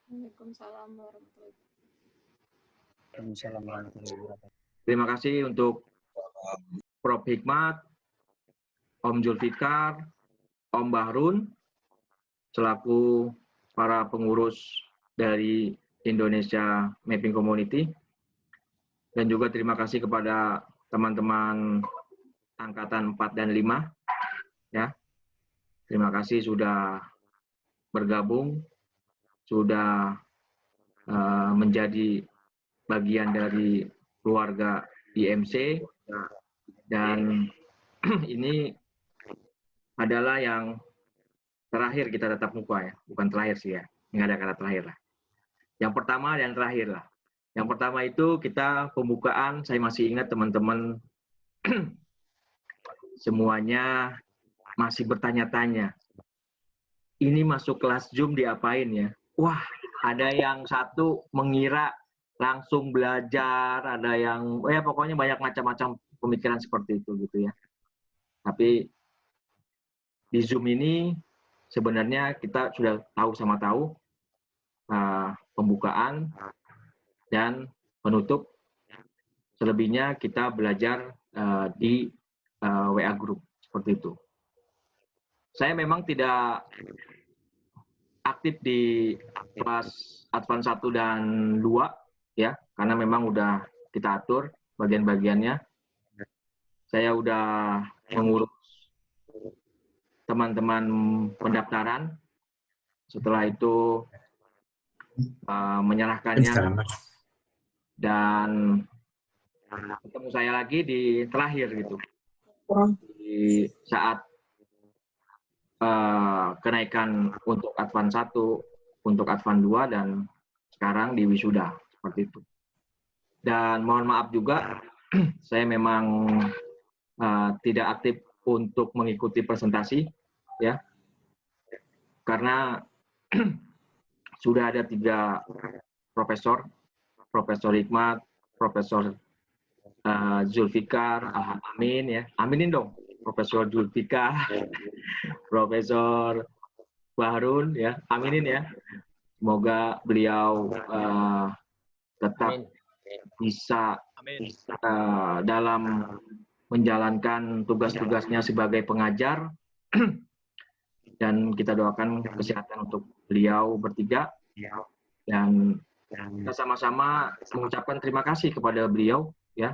Waalaikumsalam warahmatullahi wabarakatuh. Terima kasih untuk Prof. Hikmat, Om Zulfikar, Om Bahrun, selaku para pengurus dari Indonesia Mapping Community. Dan juga terima kasih kepada teman-teman angkatan 4 dan 5. Ya. Terima kasih sudah bergabung, sudah menjadi bagian dari keluarga IMC, dan ini adalah yang terakhir kita tatap muka ya, bukan terakhir sih ya, nggak ada kata terakhir lah. Yang pertama dan terakhir lah. Yang pertama itu kita pembukaan, saya masih ingat teman-teman semuanya masih bertanya-tanya, ini masuk kelas Zoom diapain ya? Wah, ada yang satu mengira langsung belajar, ada yang, ya pokoknya banyak macam-macam pemikiran seperti itu gitu ya. Tapi di Zoom ini sebenarnya kita sudah tahu sama tahu pembukaan dan penutup. Selebihnya kita belajar di WA Group seperti itu. Saya memang tidak aktif di kelas Advance 1 dan 2 ya, karena memang udah kita atur bagian-bagiannya. Saya udah mengurus teman-teman pendaftaran. Setelah itu menyerahkannya dan ketemu saya lagi di terakhir gitu. Di saat kenaikan untuk Advance 1, untuk Advance 2, dan sekarang di wisuda seperti itu. Dan mohon maaf juga, saya memang tidak aktif untuk mengikuti presentasi, ya, karena sudah ada 3 profesor, Profesor Hikmat, Profesor Zulfikar, Amin ya, aminin dong, Profesor Zulfikar, Profesor Bahrun ya, aminin ya. Semoga beliau tetap bisa dalam menjalankan tugas-tugasnya sebagai pengajar, dan kita doakan kesehatan untuk beliau bertiga, dan kita sama-sama mengucapkan terima kasih kepada beliau ya,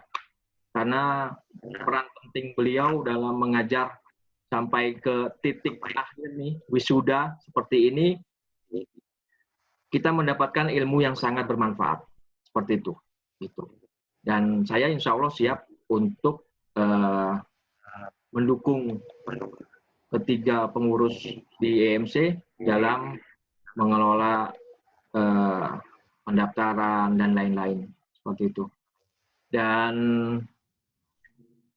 karena peran penting beliau dalam mengajar sampai ke titik akhir nih wisuda seperti ini, kita mendapatkan ilmu yang sangat bermanfaat seperti itu gitu. Dan saya insya Allah siap untuk mendukung ketiga pengurus di EMC dalam mengelola pendaftaran dan lain-lain seperti itu. Dan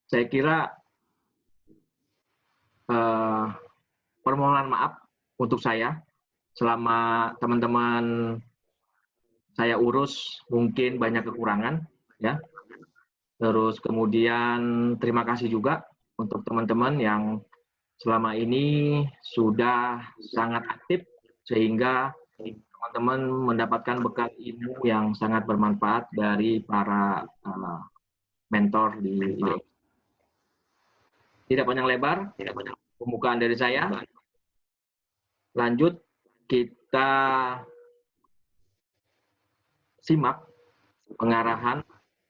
saya kira permohonan maaf untuk saya selama teman-teman saya urus mungkin banyak kekurangan ya. Terus kemudian terima kasih juga untuk teman-teman yang selama ini sudah sangat aktif sehingga teman-teman mendapatkan bekal ilmu yang sangat bermanfaat dari para mentor di IDX. Tidak panjang lebar, pembukaan dari saya. Lanjut, kita simak pengarahan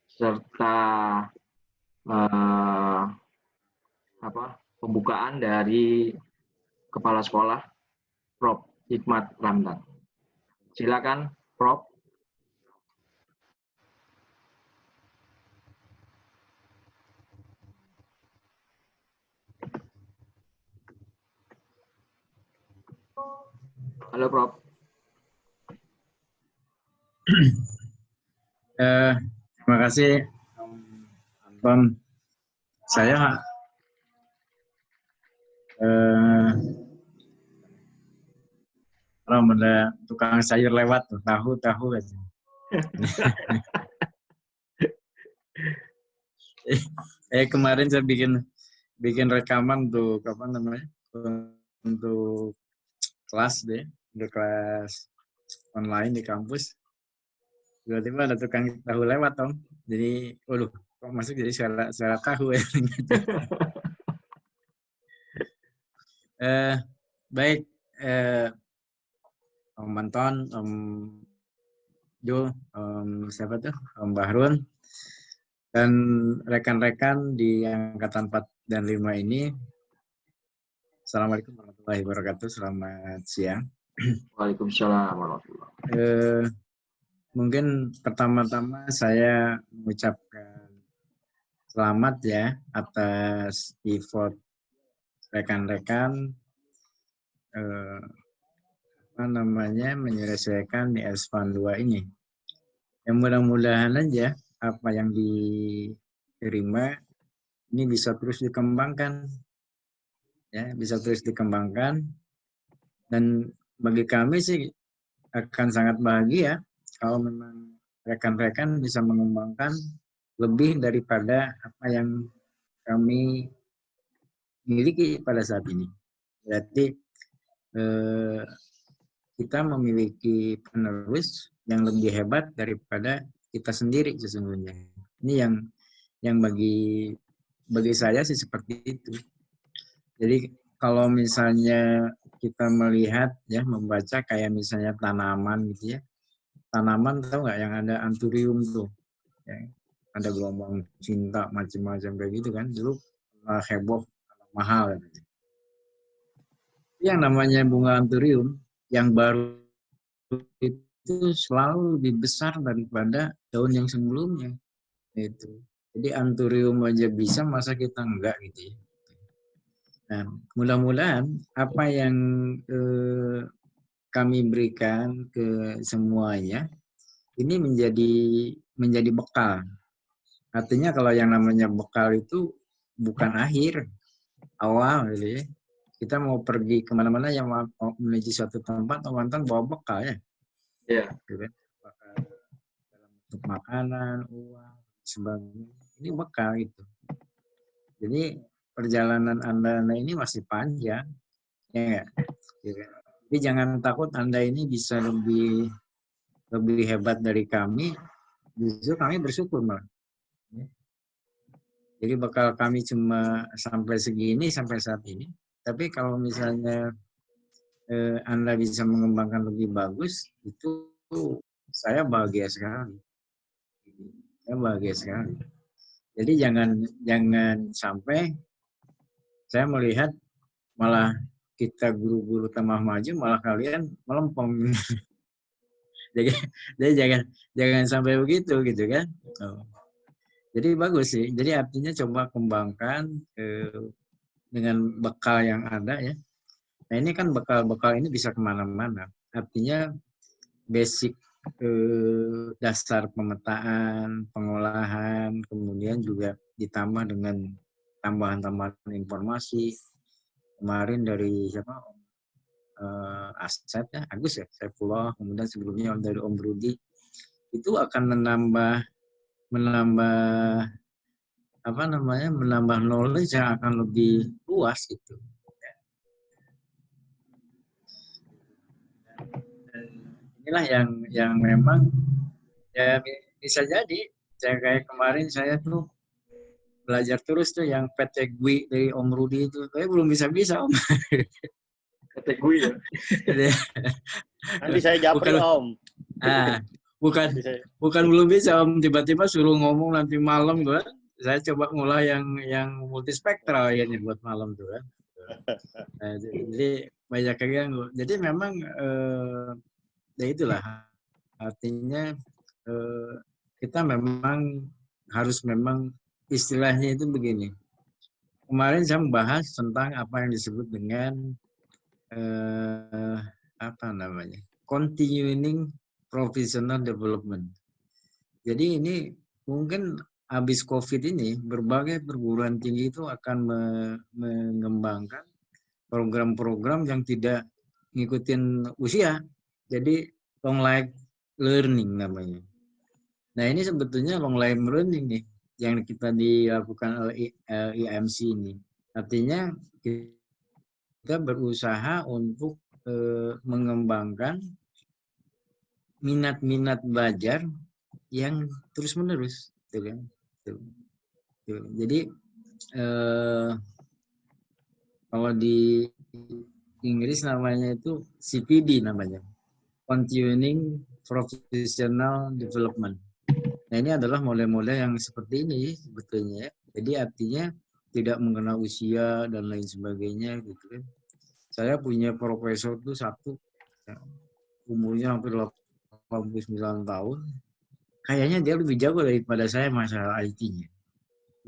serta pembukaan dari Kepala Sekolah, Prof. Hikmat Ramdan. Silakan, Prof. Halo, Prof. Terima kasih, Anton. Saya kalau ada tukang sayur lewat tuh, tahu aja. Kemarin saya bikin rekaman untuk apa namanya, untuk kelas deh, untuk kelas online di kampus. Tiba-tiba ada tukang tahu lewat, Om. Jadi, waduh, kok masuk jadi suara tahu ya. Gitu. Baik, Om Anton, Om Jo, siapa tuh? Om Bahrun, dan rekan-rekan di Angkatan 4 dan 5 ini. Assalamualaikum warahmatullahi wabarakatuh, selamat siang. Waalaikumsalam warahmatullahi wabarakatuh. Mungkin pertama-tama saya mengucapkan selamat ya atas effort rekan-rekan menyelesaikan di S1 2 ini. Yang mudah-mudahan aja apa yang diterima ini bisa terus dikembangkan, ya bisa terus dikembangkan. Dan bagi kami sih akan sangat bahagia kalau memang rekan-rekan bisa mengembangkan lebih daripada apa yang kami miliki pada saat ini. Berarti kita memiliki penerus yang lebih hebat daripada kita sendiri sesungguhnya. Ini yang bagi saya sih seperti itu. Jadi kalau misalnya kita melihat ya membaca kayak misalnya tanaman gitu ya. Tanaman tahu nggak yang ada anthurium tuh. Ya, ada gelombang cinta macam-macam kayak gitu kan. Dulu heboh mahal. Yang namanya bunga anthurium yang baru itu selalu lebih besar daripada daun yang sebelumnya. Itu. Jadi anthurium aja bisa, masa kita enggak gitu ya. Nah, mudah-mudahan apa yang kami berikan ke semuanya ini menjadi bekal. Artinya kalau yang namanya bekal itu bukan akhir, awal gitu ya. Kita mau pergi kemana-mana yang mau menuju suatu tempat, teman-teman bawa bekal ya. Iya. Gitu kan. Bekal dalam bentuk makanan, uang, sebagainya. Ini bekal itu. Jadi perjalanan Anda ini masih panjang, ya enggak? Jadi jangan takut Anda ini bisa lebih hebat dari kami. Justru kami bersyukur malah. Jadi bakal kami cuma sampai segini sampai saat ini. Tapi kalau misalnya Anda bisa mengembangkan lebih bagus, itu saya bahagia sekali. Saya bahagia sekali. Jadi jangan sampai saya melihat malah kita guru-guru tambah maju, malah kalian melempem. Jadi jangan sampai begitu gitu kan. Jadi bagus sih. Jadi artinya coba kembangkan dengan bekal yang ada ya. Nah ini kan bekal ini bisa kemana-mana. Artinya basic dasar pemetaan, pengolahan, kemudian juga ditambah dengan tambahan-tambahan informasi. Kemarin dari siapa? Aset ya, Agus ya, Saifullah, kemudian sebelumnya dari Om Rudi, itu akan menambah knowledge yang akan lebih luas gitu. Dan inilah yang memang ya bisa jadi kayak kemarin saya tuh belajar terus tuh yang PT GUI dari Om Rudi itu, saya belum bisa Om. PT GUI ya. Nanti saya japri Om. Bukan belum bisa Om, tiba-tiba suruh ngomong nanti malam tuh kan. Saya coba ngolah yang multispektral akhirnya buat malam tuh kan. Nah, jadi banyak yang jadi memang ya itulah artinya kita memang harus istilahnya itu begini. Kemarin saya membahas tentang apa yang disebut dengan continuing professional development. Jadi ini mungkin habis COVID ini berbagai perguruan tinggi itu akan mengembangkan program-program yang tidak ngikutin usia. Jadi long life learning namanya. Nah ini sebetulnya long life learning nih yang kita dilakukan oleh IMC ini. Artinya kita berusaha untuk mengembangkan minat belajar yang terus-menerus, gitu kan. Tuh. Jadi kalau di Inggris namanya itu CPD namanya, Continuing Professional Development. Nah, ini adalah model-model yang seperti ini sebetulnya ya. Jadi artinya tidak mengenal usia dan lain sebagainya gitu kan. Saya punya profesor tuh satu, ya, umurnya hampir 89 tahun. Kayaknya dia lebih jago daripada saya masalah IT-nya.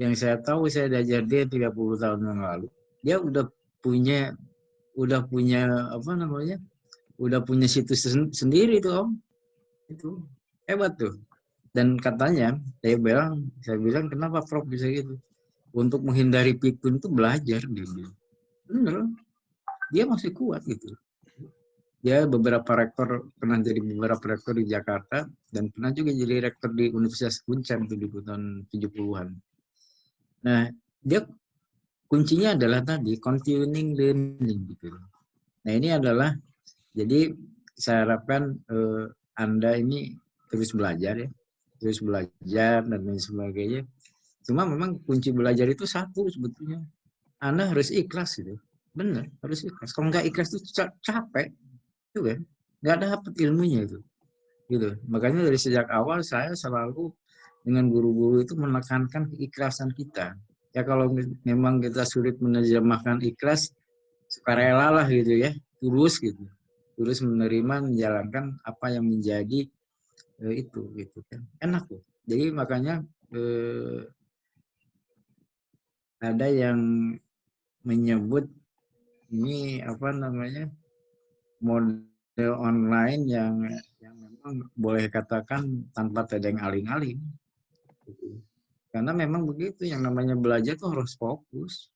Yang saya tahu, saya diajar dia 30 tahun yang lalu. Dia udah punya apa namanya? Udah punya situs sendiri tuh, Om. Itu hebat tuh. Dan katanya, saya bilang kenapa Prof bisa gitu? Untuk menghindari pikun itu belajar, dia bilang. Bener, dia masih kuat gitu. Dia pernah jadi beberapa rektor di Jakarta, dan pernah juga jadi rektor di Universitas Uncem di tahun 70-an. Nah, dia kuncinya adalah tadi continuing learning gitu. Nah, ini adalah, jadi saya harapkan Anda ini terus belajar ya, terus belajar dan lain sebagainya. Cuma memang kunci belajar itu satu sebetulnya. Anda harus ikhlas gitu. Benar, harus ikhlas. Kalau nggak ikhlas itu capek, itu kan. Nggak dapat ilmunya itu. Gitu. Makanya dari sejak awal saya selalu dengan guru-guru itu menekankan keikhlasan kita. Ya kalau memang kita sulit menerjemahkan ikhlas, sukarela lah gitu ya, tulus gitu. Tulus menerima, menjalankan apa yang menjadi itu gitu kan. Enak tuh. Jadi makanya ada yang menyebut ini apa namanya, model online yang memang boleh katakan tanpa tedeng aling-aling. Karena memang begitu, yang namanya belajar tuh harus fokus.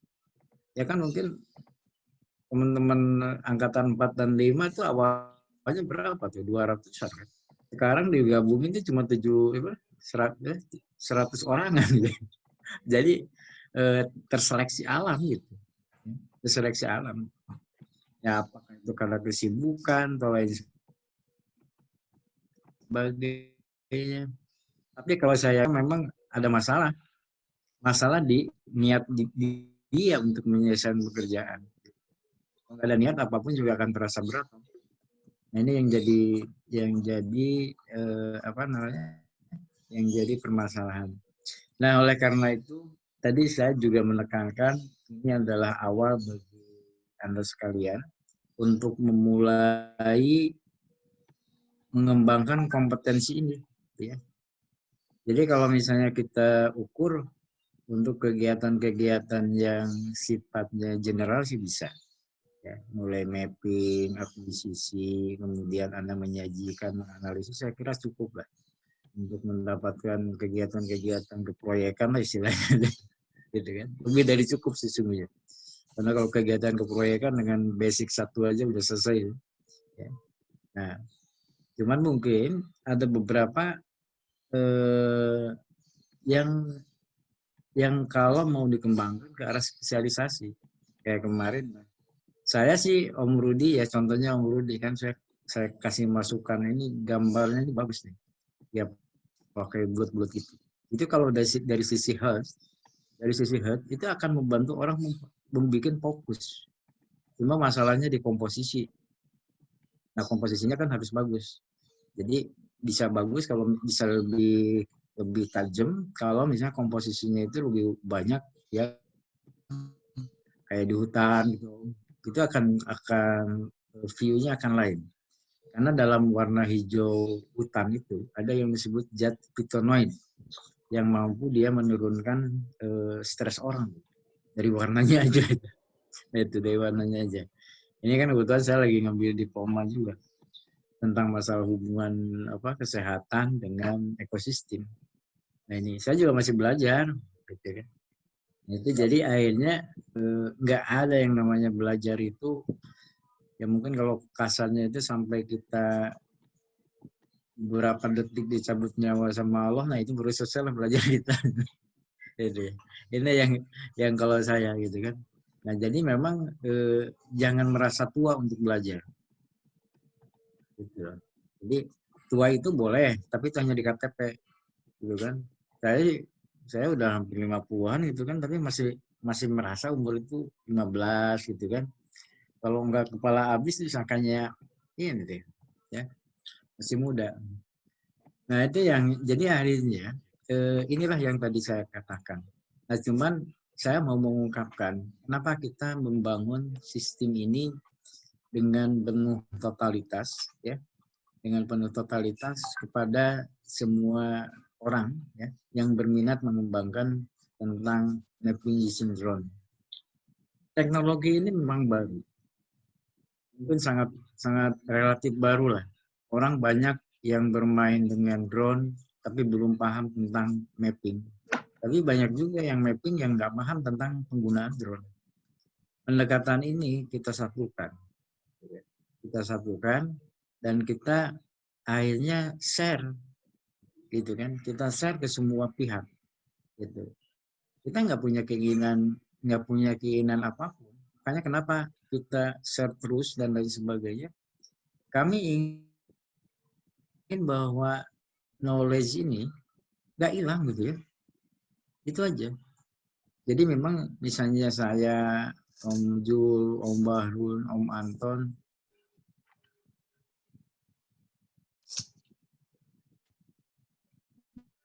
Ya kan mungkin teman-teman angkatan 4 dan 5 itu awalnya berapa tuh? 200-an kan. Sekarang digabungin itu cuma 100 orangan gitu. Jadi terseleksi alam gitu. Terseleksi alam. Ya apakah itu karena kesibukan atau lain sebagainya. Tapi kalau saya memang ada masalah di niat dia untuk menyelesaikan pekerjaan. Kalau ada niat, apapun juga akan terasa berat. Nah, ini yang jadi apa namanya? Yang jadi permasalahan. Nah, oleh karena itu tadi saya juga menekankan ini adalah awal bagi Anda sekalian untuk memulai mengembangkan kompetensi ini, ya. Jadi kalau misalnya kita ukur untuk kegiatan-kegiatan yang sifatnya general sih bisa, ya. Mulai mapping, akuisisi, kemudian Anda menyajikan, menganalisis, saya kira cukup lah untuk mendapatkan kegiatan-kegiatan keproyekan lah istilahnya, gitu kan. Lebih dari cukup sesungguhnya. Karena kalau kegiatan keproyekan dengan basic satu aja udah selesai, ya. Nah, cuman mungkin ada beberapa yang kalau mau dikembangkan ke arah spesialisasi, kayak kemarin saya sih Om Rudi ya, contohnya Om Rudi kan saya kasih masukan, ini gambarnya ini bagus nih ya, pakai bulat-bulat gitu. Itu kalau dari sisi health itu akan membantu orang membuat fokus. Cuma masalahnya di komposisi. Nah, komposisinya kan harus bagus. Jadi bisa bagus kalau bisa lebih tajam kalau misalnya komposisinya itu lebih banyak ya, kayak di hutan gitu. Itu akan view-nya akan lain. Karena dalam warna hijau hutan itu ada yang disebut zat phytonoid yang mampu dia menurunkan stres orang dari warnanya aja. Itu dari warnanya aja. Ini kan kebetulan saya lagi ngambil diploma juga tentang masalah hubungan kesehatan dengan ekosistem. Nah, ini saya juga masih belajar, gitu kan. Itu jadi akhirnya nggak ada yang namanya belajar itu. Ya mungkin kalau kasarnya itu sampai kita beberapa detik dicabut nyawa sama Allah, nah itu baru selesai lah belajar kita. Jadi ini yang kalau saya gitu kan. Nah jadi memang jangan merasa tua untuk belajar. Gitu. Jadi tua itu boleh, tapi itu hanya di KTP, gitu kan. Saya udah hampir 50-an gitu kan, tapi masih merasa umur itu 15 gitu kan. Kalau enggak kepala habis disangkanya ini deh, ya masih muda. Nah itu yang jadi akhirnya inilah yang tadi saya katakan. Nah cuman saya mau mengungkapkan kenapa kita membangun sistem ini dengan penuh totalitas, ya, dengan penuh totalitas kepada semua orang, ya, yang berminat mengembangkan tentang mapping using drone. Teknologi ini memang baru, mungkin sangat relatif baru lah. Orang banyak yang bermain dengan drone tapi belum paham tentang mapping. Tapi banyak juga yang mapping yang nggak paham tentang penggunaan drone. Pendekatan ini kita satukan. Kita satukan dan kita akhirnya share, gitu kan? Kita share ke semua pihak, gitu. Kita nggak punya keinginan apapun. Makanya kenapa kita share terus dan lain sebagainya. Kami ingin bahwa knowledge ini nggak hilang gitu ya. Itu aja. Jadi memang misalnya saya, Om Jul, Om Bahrul, Om Anton,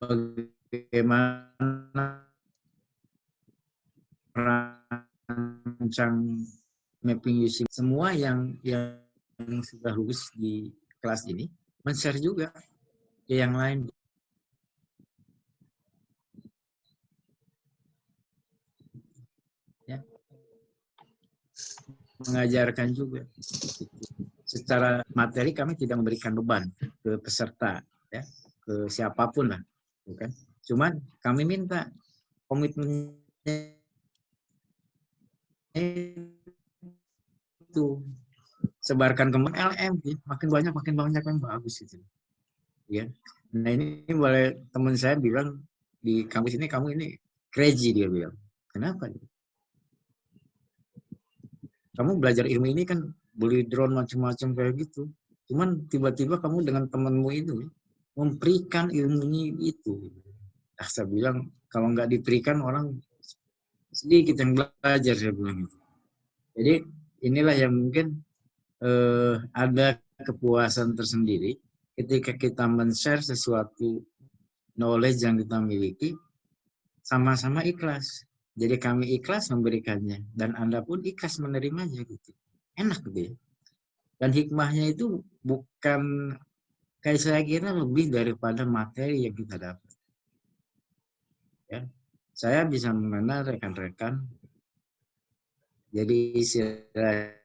bagaimana merancang mapping using semua yang sudah lulus di kelas ini men-share juga ke yang lain. Ya. Mengajarkan juga. Secara materi kami tidak memberikan beban ke peserta, ya, ke siapapun lah, bukan? Cuman kami minta komitmennya itu sebarkan kembang LM, makin banyak yang bagus itu, ya. Nah ini boleh teman saya bilang di kampus ini kamu ini crazy, dia bilang. Kenapa? Kamu belajar ilmu ini kan beli drone macam-macam kayak gitu. Cuman tiba-tiba kamu dengan temanmu itu memberikan ilmunya itu. Nah, saya bilang kalau nggak diberikan orang sedikit yang belajar, saya bilang itu. Jadi inilah yang mungkin ada kepuasan tersendiri ketika kita men-share sesuatu knowledge yang kita miliki, sama-sama ikhlas. Jadi kami ikhlas memberikannya dan Anda pun ikhlas menerimanya gitu. Enak gitu ya. Dan hikmahnya itu bukan, kayak saya kira lebih daripada materi yang kita dapat. Ya. Saya bisa mengenal rekan-rekan. Jadi istilahnya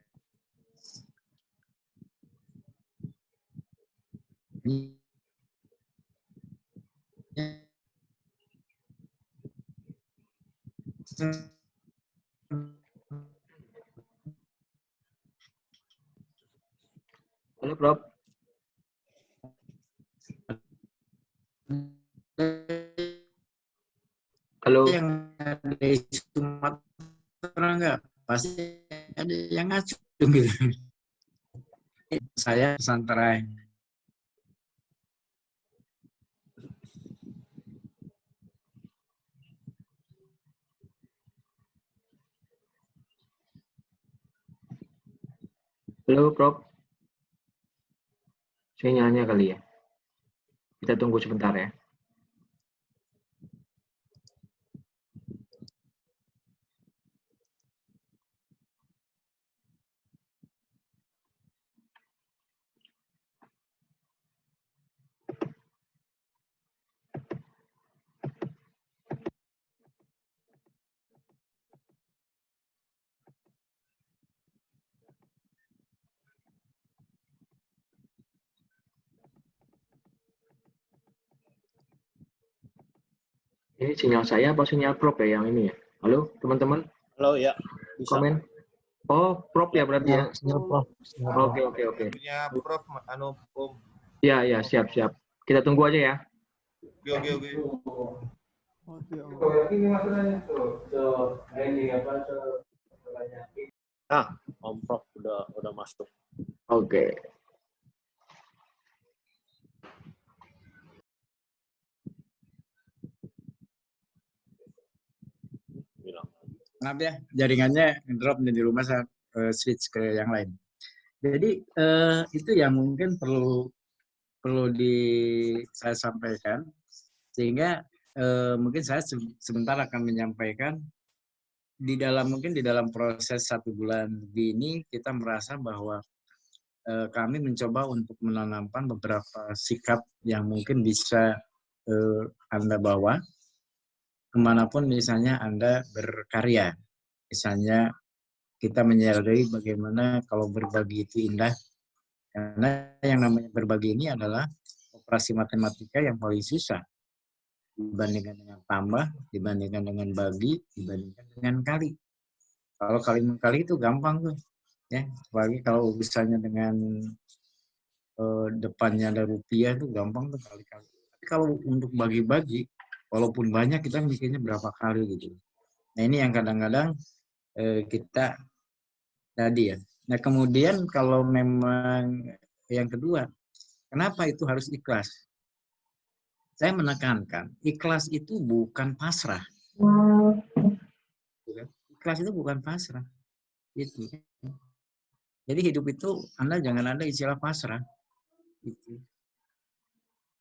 Halo, Prof. Halo. Yang ada di Sumatera enggak? Pasti ada yang ngacung gitu. Saya pesantren. Halo, Prof. Sinyalnya kali ya. Kita tunggu sebentar ya. Ini sinyal saya apa sinyal Prof ya yang ini ya? Halo, teman-teman? Halo, ya. Bisa. Komen? Oh, Prof ya berarti ya? Sinyal Prof. Oke. Punya Prof, Om. Ya, siap. Kita tunggu aja ya. Oke. Nah, Om Prof udah masuk. Oke. Maaf ya, jaringannya drop di rumah, saya switch ke yang lain. Jadi itu yang mungkin perlu saya sampaikan, sehingga mungkin saya sebentar akan menyampaikan mungkin di dalam proses 1 bulan lebih ini kita merasa bahwa kami mencoba untuk menanamkan beberapa sikap yang mungkin bisa Anda bawa kemanapun misalnya Anda berkarya. Misalnya kita menyadari bagaimana kalau berbagi itu indah, karena yang namanya berbagi ini adalah operasi matematika yang paling susah dibandingkan dengan tambah, dibandingkan dengan bagi, dibandingkan dengan kali. Kalau kali mengkali itu gampang tuh, ya. Apalagi kalau misalnya dengan depannya ada rupiah itu gampang tuh kali-kali. Tapi kalau untuk bagi-bagi, walaupun banyak kita mikirnya berapa kali gitu. Nah ini yang kadang-kadang kita tadi ya. Nah kemudian kalau memang yang kedua, kenapa itu harus ikhlas? Saya menekankan, ikhlas itu bukan pasrah. Ikhlas itu bukan pasrah. Itu. Jadi hidup itu Anda jangan ada istilah pasrah. Gitu.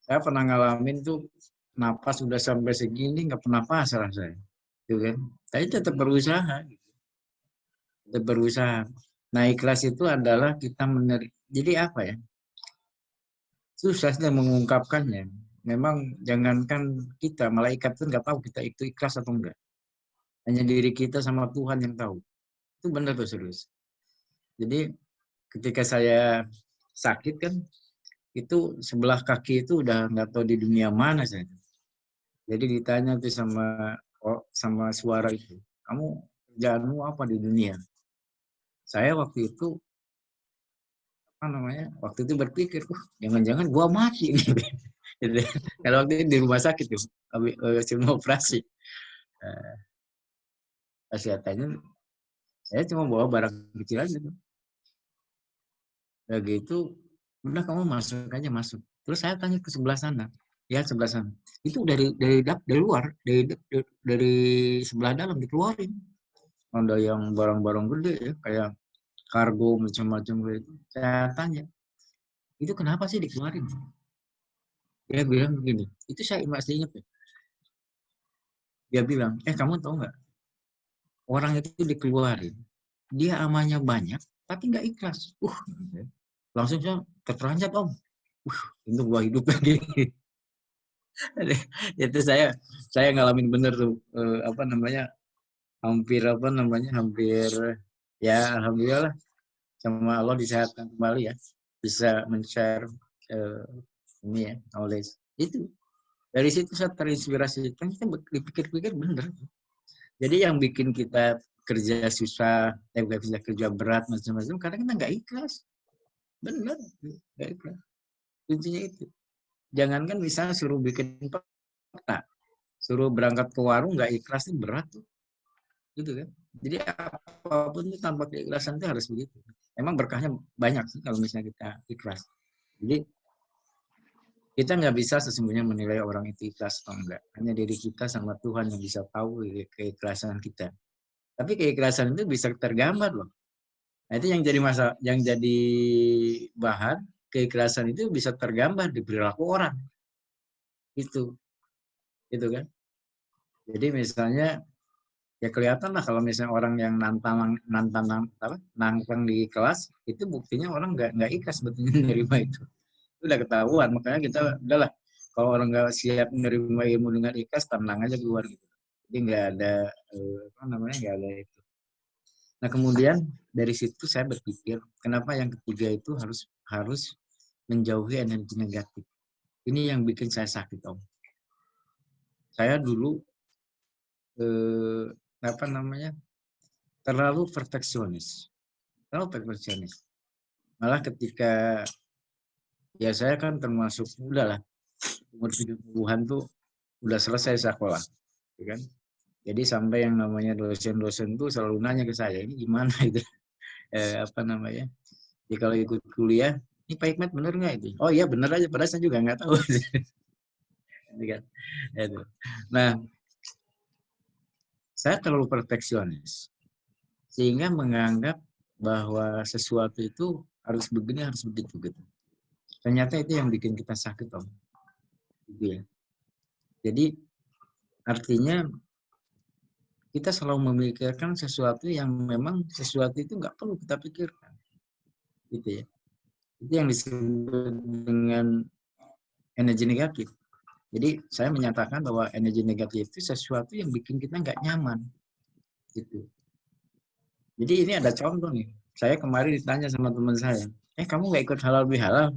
Saya pernah ngalamin tuh napas sudah sampai segini nggak pernah pasrah saya. Gitu kan? Saya tetap berusaha. Tetap berusaha. Nah ikhlas itu adalah kita jadi apa ya? Susah sih mengungkapkannya. Memang jangankan kita, malaikat pun nggak tahu kita itu ikhlas atau enggak. Hanya diri kita sama Tuhan yang tahu. Itu benar tuh serius. Jadi ketika saya sakit kan, itu sebelah kaki itu udah nggak tahu di dunia mana saya. Jadi ditanya tuh sama suara itu, kamu kerjaanmu apa di dunia? Saya waktu itu waktu itu berpikir, jangan-jangan gua mati nih. Kalau waktu itu di rumah sakit tuh, habis mau operasi. Kesehatannya saya cuma bawa barang kecil aja tuh. Udah gitu, udah kamu masuk aja masuk. Terus saya tanya ke sebelah sana, ya sebelah sana. Itu dari luar, dari sebelah dalam dikeluarin. Ada yang barang-barang gede ya, kayak kargo macam-macam gitu. Saya tanya, itu kenapa sih dikeluarin? Dia bilang begini, itu saya masih ingat ya. Dia bilang, kamu tahu nggak? Orang itu dikeluarin, dia amalnya banyak, tapi nggak ikhlas. Langsung saya terperanjat om. Untuk gua hidup lagi. Itu saya ngalamin bener tuh hampir ya alhamdulillah sama Allah disehatkan kembali ya, bisa men-share ini ya knowledge itu. Dari situ saya terinspirasi, kan kita dipikir-pikir bener. Jadi yang bikin kita kerja susah, kerja berat macam-macam karena kita nggak ikhlas. Bener, nggak ikhlas. Kuncinya itu. Jangankan misalnya suruh bikin peta, suruh berangkat ke warung nggak ikhlas itu berat tuh. Gitu kan. Jadi apapun itu tanpa keikhlasan itu harus begitu. Emang berkahnya banyak sih kalau misalnya kita ikhlas. Jadi kita nggak bisa sesungguhnya menilai orang itu ikhlas atau enggak. Hanya diri kita sama Tuhan yang bisa tahu keikhlasan kita. Tapi keikhlasan itu bisa tergambar loh. Nah itu yang jadi bahan, keikhlasan itu bisa tergambar di perilaku orang. Itu kan. Jadi misalnya ya kelihatan lah kalau misalnya orang yang nantang di kelas itu buktinya orang nggak ikhlas sebetulnya menerima itu udah ketahuan. Makanya kita udahlah kalau orang nggak siap menerima ilmu dengan ikhlas tenang aja keluar gitu. Jadi nggak ada nggak ada itu. Nah kemudian dari situ saya berpikir kenapa yang ketiga itu harus menjauhi energi negatif. Ini yang bikin saya sakit om. Saya dulu terlalu perfeksionis. Malah ketika ya saya kan termasuk udahlah umur 70-an tuh udah selesai sekolah, kan? Jadi sampai yang namanya dosen-dosen tuh selalu nanya ke saya ini gimana itu, Jadi kalau ikut kuliah, ini Pak Hikmat bener nggak itu? Oh iya bener aja, padahal saya juga nggak tahu. Nah saya terlalu perfeksionis sehingga menganggap bahwa sesuatu itu harus begini, harus begitu gitu. Ternyata itu yang bikin kita sakit, Om. Gitu ya. Jadi artinya kita selalu memikirkan sesuatu yang memang sesuatu itu nggak perlu kita pikirkan. Gitu ya. Itu yang disebut dengan energi negatif. Jadi saya menyatakan bahwa energi negatif itu sesuatu yang bikin kita nggak nyaman. Gitu. Jadi ini ada contoh nih. Saya kemarin ditanya sama teman saya, kamu nggak ikut halal bihalal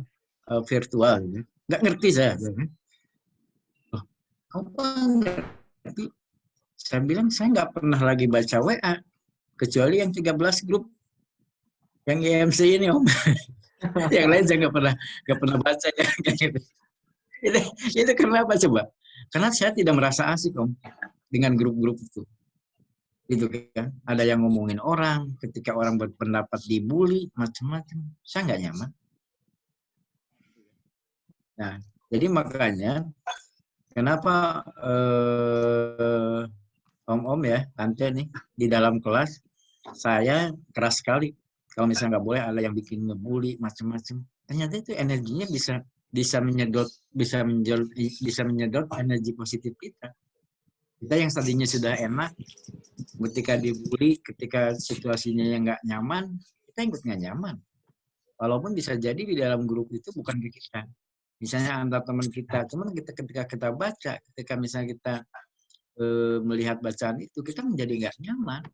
virtual? Gitu. Nggak ngerti saya. Oh, kamu nggak ngerti? Saya bilang saya nggak pernah lagi baca WA kecuali yang 13 grup yang EMC ini, Om. Yang lain saya nggak pernah baca ya. Gitu. Itu kenapa coba? Karena saya tidak merasa asik, Om, dengan grup-grup itu. Gitu kan. Ada yang ngomongin orang, ketika orang berpendapat dibully, macam-macam. Saya nggak nyaman. Nah, jadi makanya kenapa Om ya, tante nih, di dalam kelas saya keras sekali. Kalau misalnya nggak boleh ada yang bikin ngebully, macam-macam. Ternyata itu energinya bisa menyedot energi positif kita. Kita yang tadinya sudah enak, ketika dibully, ketika situasinya yang nggak nyaman, kita ikut nggak nyaman. Walaupun bisa jadi di dalam grup itu bukan ke kita. Misalnya antar teman kita, cuman ketika kita baca, ketika misalnya kita melihat bacaan itu, kita menjadi nggak nyaman.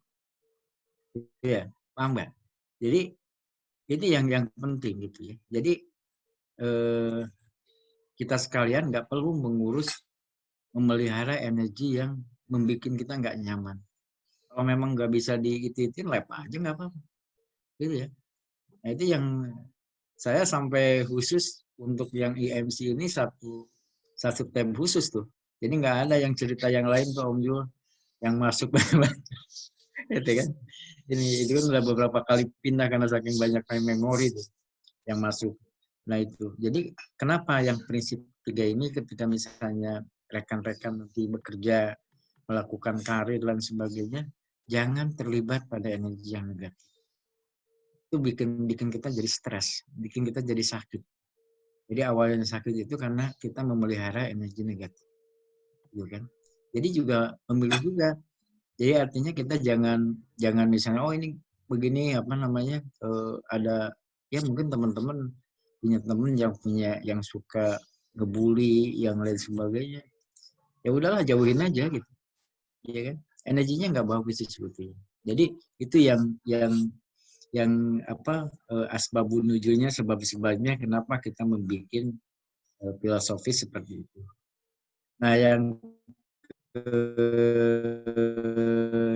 Ya, paham nggak? Jadi ini yang penting gitu ya. Jadi kita sekalian nggak perlu memelihara energi yang membuat kita nggak nyaman. Kalau memang nggak bisa diitin, lep aja nggak apa-apa. Gitu ya. Nah itu yang saya sampai khusus untuk yang IMC ini satu tab khusus tuh. Jadi nggak ada yang cerita yang lain tuh Om Jul yang masuk banget. Gitu kan. Itu kan udah beberapa kali pindah karena saking banyak memori tuh yang masuk. Nah itu. Jadi kenapa yang prinsip 3 ini ketika misalnya rekan-rekan nanti bekerja, melakukan karir dan sebagainya, jangan terlibat pada energi yang negatif. Itu bikin kita jadi stres, bikin kita jadi sakit. Jadi awalnya sakit itu karena kita memelihara energi negatif. Gitu kan? Jadi juga memilih juga. Jadi artinya kita jangan misalnya ini begini ada ya mungkin teman-teman punya teman yang suka ngebully yang lain sebagainya. Ya udahlah jauhin aja gitu. Iya kan? Energinya nggak bagus sebetulnya. Jadi itu yang asbabun nuzulnya sebab-sebabnya kenapa kita membuat filosofi seperti itu. Nah, yang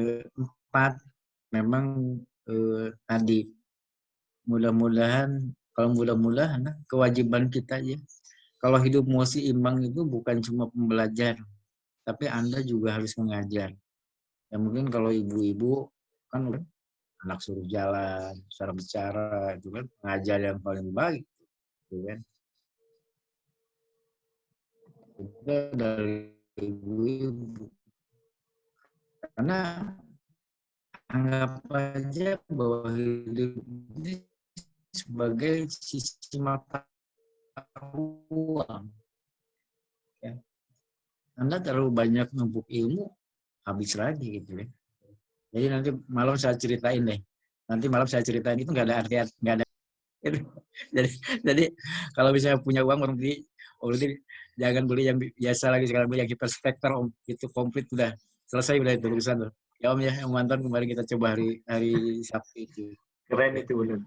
keempat memang tadi mudah-mudahan kewajiban kita ya. Kalau hidup musi imbang itu bukan cuma pembelajar, tapi Anda juga harus mengajar. Ya mungkin kalau ibu-ibu kan anak suruh jalan, cara bicara, itu kan mengajar yang paling baik, gitu kan. Itu dari ibu-ibu. Karena anggap aja bahwa hidup ini sebagai sisi mata uang. Ya. Anda terlalu banyak numpuk ilmu, habis lagi gitu ya. Jadi nanti malam saya ceritain deh. Nanti malam saya ceritain itu nggak ada arti, nggak ada. Jadi kalau misalnya punya uang berarti jangan beli yang biasa lagi, sekarang beli yang hiperspektor Om. Itu komplit udah selesai udah itu urusan tuh. Ya Om ya, yang mantan kemarin kita coba hari Sabtu itu. Keren itu benar.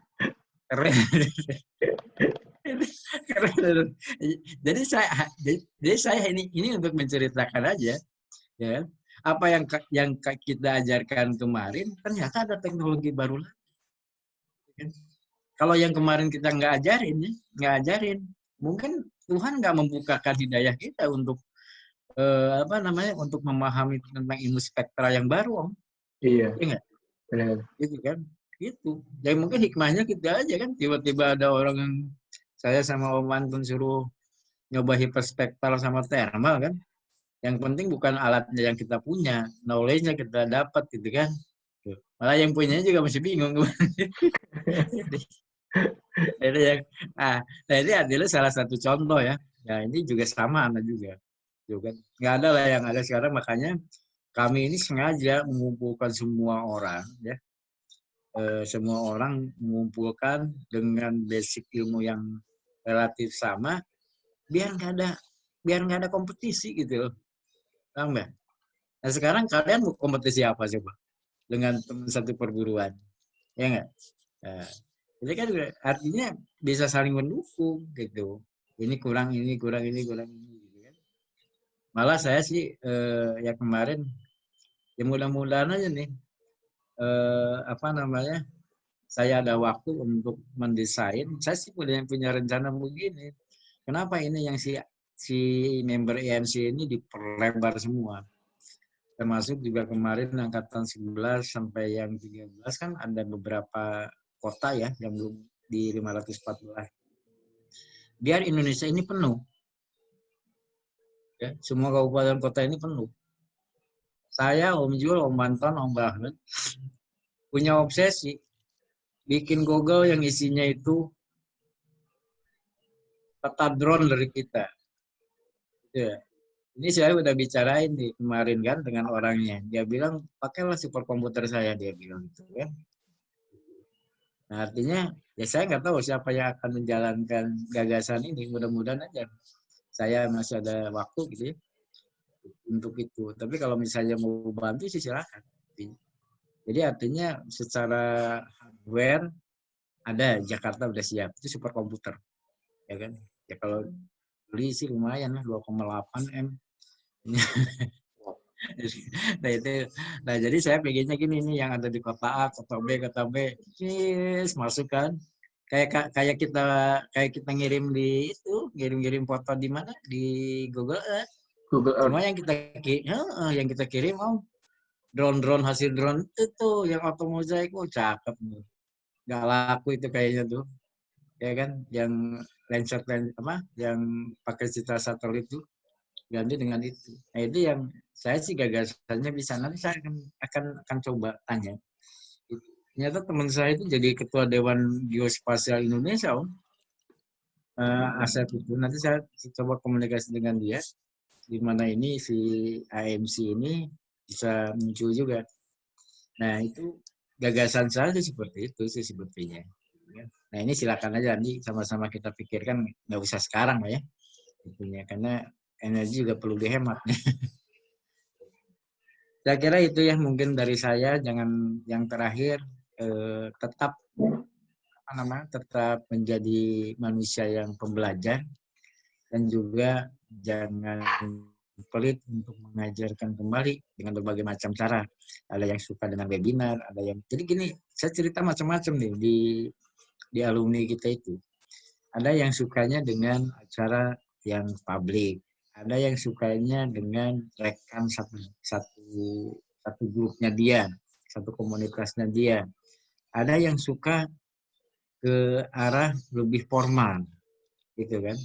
Keren. Keren. Jadi saya ini untuk menceritakan aja ya. Apa yang kita ajarkan kemarin ternyata ada teknologi baru lagi. Kalau yang kemarin kita nggak ajarin, mungkin Tuhan nggak membukakan hidayah kita untuk untuk memahami tentang ilmu spektra yang baru, Om. Iya. Iya nggak? Benar. Gitu kan? Gitu. Jadi mungkin hikmahnya kita aja kan, tiba-tiba ada orang yang saya sama Om Antun suruh nyoba hiperspektral sama thermal kan. Yang penting bukan alatnya yang kita punya, knowledge-nya kita dapat gitu kan. Malah yang punyanya juga masih bingung. Jadi yang, nah ini adalah salah satu contoh ya. Ya ini juga sama Anda juga. Nggak ada lah yang ada sekarang, makanya kami ini sengaja mengumpulkan semua orang ya. Semua orang mengumpulkan dengan basic ilmu yang relatif sama, biar nggak ada kompetisi gitu loh. Paham nggak? Nah sekarang kalian mau kompetisi apa coba? Dengan teman satu perguruan. Ya nggak? Nah, jadi kan artinya bisa saling mendukung gitu. Ini kurang ini, kurang ini, kurang ini. Gitu kan. Malah saya sih ya kemarin, ya mudah-mudahan aja nih, saya ada waktu untuk mendesain. Saya sih punya rencana begini. Kenapa ini yang si member EMC ini diperlebar semua? Termasuk juga kemarin angkatan 11 sampai yang 13 kan ada beberapa kota ya yang belum di 514. Biar Indonesia ini penuh. Ya, semua kabupaten kota ini penuh. Saya, Om Jul, Om Banton, Om Bahmet punya obsesi bikin Google yang isinya itu peta drone dari kita. Ya. Ini saya udah bicarain nih kemarin kan dengan orangnya. Dia bilang pakailah superkomputer saya, dia bilang gitu kan. Nah, artinya ya saya nggak tahu siapa yang akan menjalankan gagasan ini. Mudah-mudahan aja saya masih ada waktu gitu ya untuk itu. Tapi kalau misalnya mau bantu sih silakan. Jadi artinya secara hardware ada, Jakarta udah siap, itu superkomputer, ya kan? Ya kalau beli sih lumayan lah 2,8 M. Nah jadi saya pengennya gini nih, yang ada di kota A, kota B, yes, masuk kan? Kayak kita ngirim di itu, ngirim foto di mana di Google Earth. Google Earth. Cuma yang kita kirim drone hasil drone itu yang otomozaik, cakep nih. Nggak laku itu kayaknya tuh, ya kan? Yang Landsat yang pakai citra satelit itu ganti dengan itu. Nah itu yang saya sih gagasannya bisa, nanti saya akan coba tanya. Ternyata teman saya itu jadi ketua Dewan Geospasial Indonesia, Om. Asep itu. Nanti saya coba komunikasi dengan dia, di mana ini si AMC ini bisa muncul juga. Nah itu gagasan saya seperti itu sih sebetulnya. Nah ini silakan aja nanti sama-sama kita pikirkan, nggak usah sekarang lah ya, tentunya karena energi juga perlu dihemat. Saya kira itu ya mungkin dari saya. Jangan yang terakhir, tetap menjadi manusia yang pembelajar dan juga jangan pelit untuk mengajarkan kembali dengan berbagai macam cara. Ada yang suka dengan webinar, ada yang jadi gini, saya cerita macam-macam nih di alumni kita itu. Ada yang sukanya dengan acara yang publik, ada yang sukanya dengan rekam satu grupnya dia, satu komunitasnya dia. Ada yang suka ke arah lebih formal, gitu kan.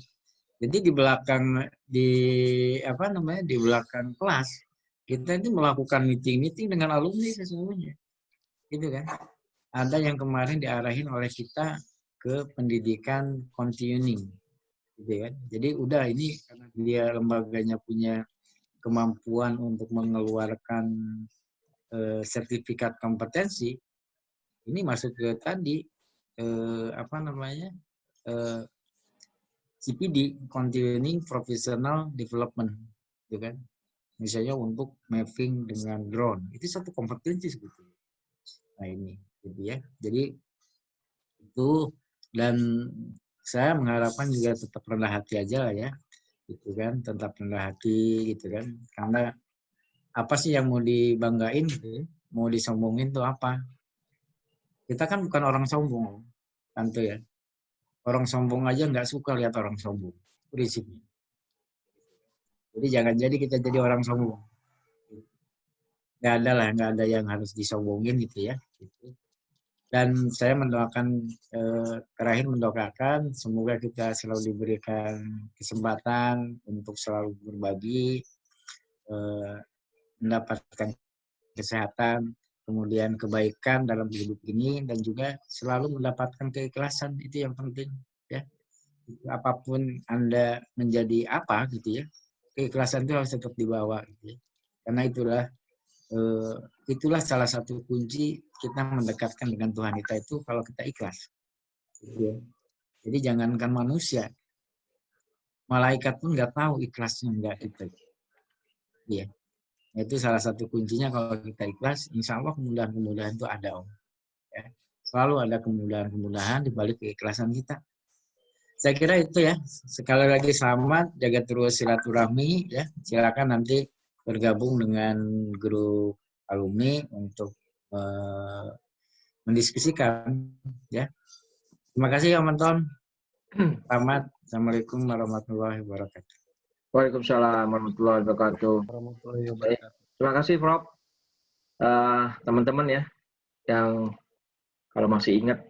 Jadi di belakang kelas kita itu melakukan meeting dengan alumni sesungguhnya, gitu kan. Ada yang kemarin diarahin oleh kita ke pendidikan continuing, gitu kan. Jadi udah ini karena dia lembaganya punya kemampuan untuk mengeluarkan sertifikat kompetensi, ini masuk ke tadi CPD, Continuing Professional Development, gitu kan. Misalnya untuk mapping dengan drone, itu satu kompetensi sebetulnya. Nah ini, gitu ya. Jadi itu, dan saya mengharapkan juga tetap rendah hati aja lah ya, gitu kan, tetap rendah hati, gitu kan. Karena apa sih yang mau dibanggain, gitu ya? Mau disombongin tuh apa? Kita kan bukan orang sombong, tentu ya. Orang sombong aja nggak suka lihat orang sombong, prinsipnya. Jadi jangan jadi kita jadi orang sombong. Nggak ada yang harus disombongin gitu ya. Dan saya terakhir mendoakan semoga kita selalu diberikan kesempatan untuk selalu berbagi, mendapatkan kesehatan, kemudian kebaikan dalam hidup ini, dan juga selalu mendapatkan keikhlasan. Itu yang penting, ya. Apapun Anda menjadi apa gitu ya, keikhlasan itu harus tetap dibawa gitu ya. Karena itulah salah satu kunci kita mendekatkan dengan Tuhan kita itu kalau kita ikhlas gitu ya. Jadi jangankan manusia, malaikat pun nggak tahu ikhlasnya enggak kita. Ya. Itu salah satu kuncinya kalau kita ikhlas, insya Allah kemudahan-kemudahan itu ada, Om. Ya. Selalu ada kemudahan-kemudahan di balik keikhlasan kita. Saya kira itu ya. Sekali lagi selamat, jaga terus silaturahmi ya. Silakan nanti bergabung dengan grup alumni untuk mendiskusikan ya. Terima kasih Om Anton. Selamat. Assalamualaikum warahmatullahi wabarakatuh. Waalaikumsalam warahmatullahi wabarakatuh. Terima kasih Prof. Teman-teman ya, yang kalau masih ingat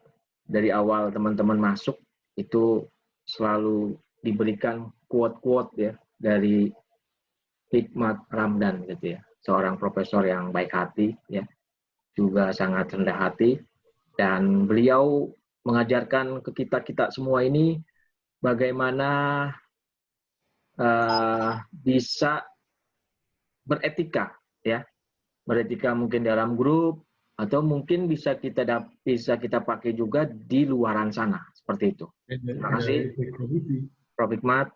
dari awal teman-teman masuk itu selalu diberikan quote-quote ya dari Hikmat Ramdan gitu ya, seorang profesor yang baik hati ya, juga sangat rendah hati, dan beliau mengajarkan ke kita semua ini bagaimana bisa beretika ya, beretika mungkin dalam grup atau mungkin bisa kita pakai juga di luaran sana seperti itu. Terima kasih Prof. Hikmat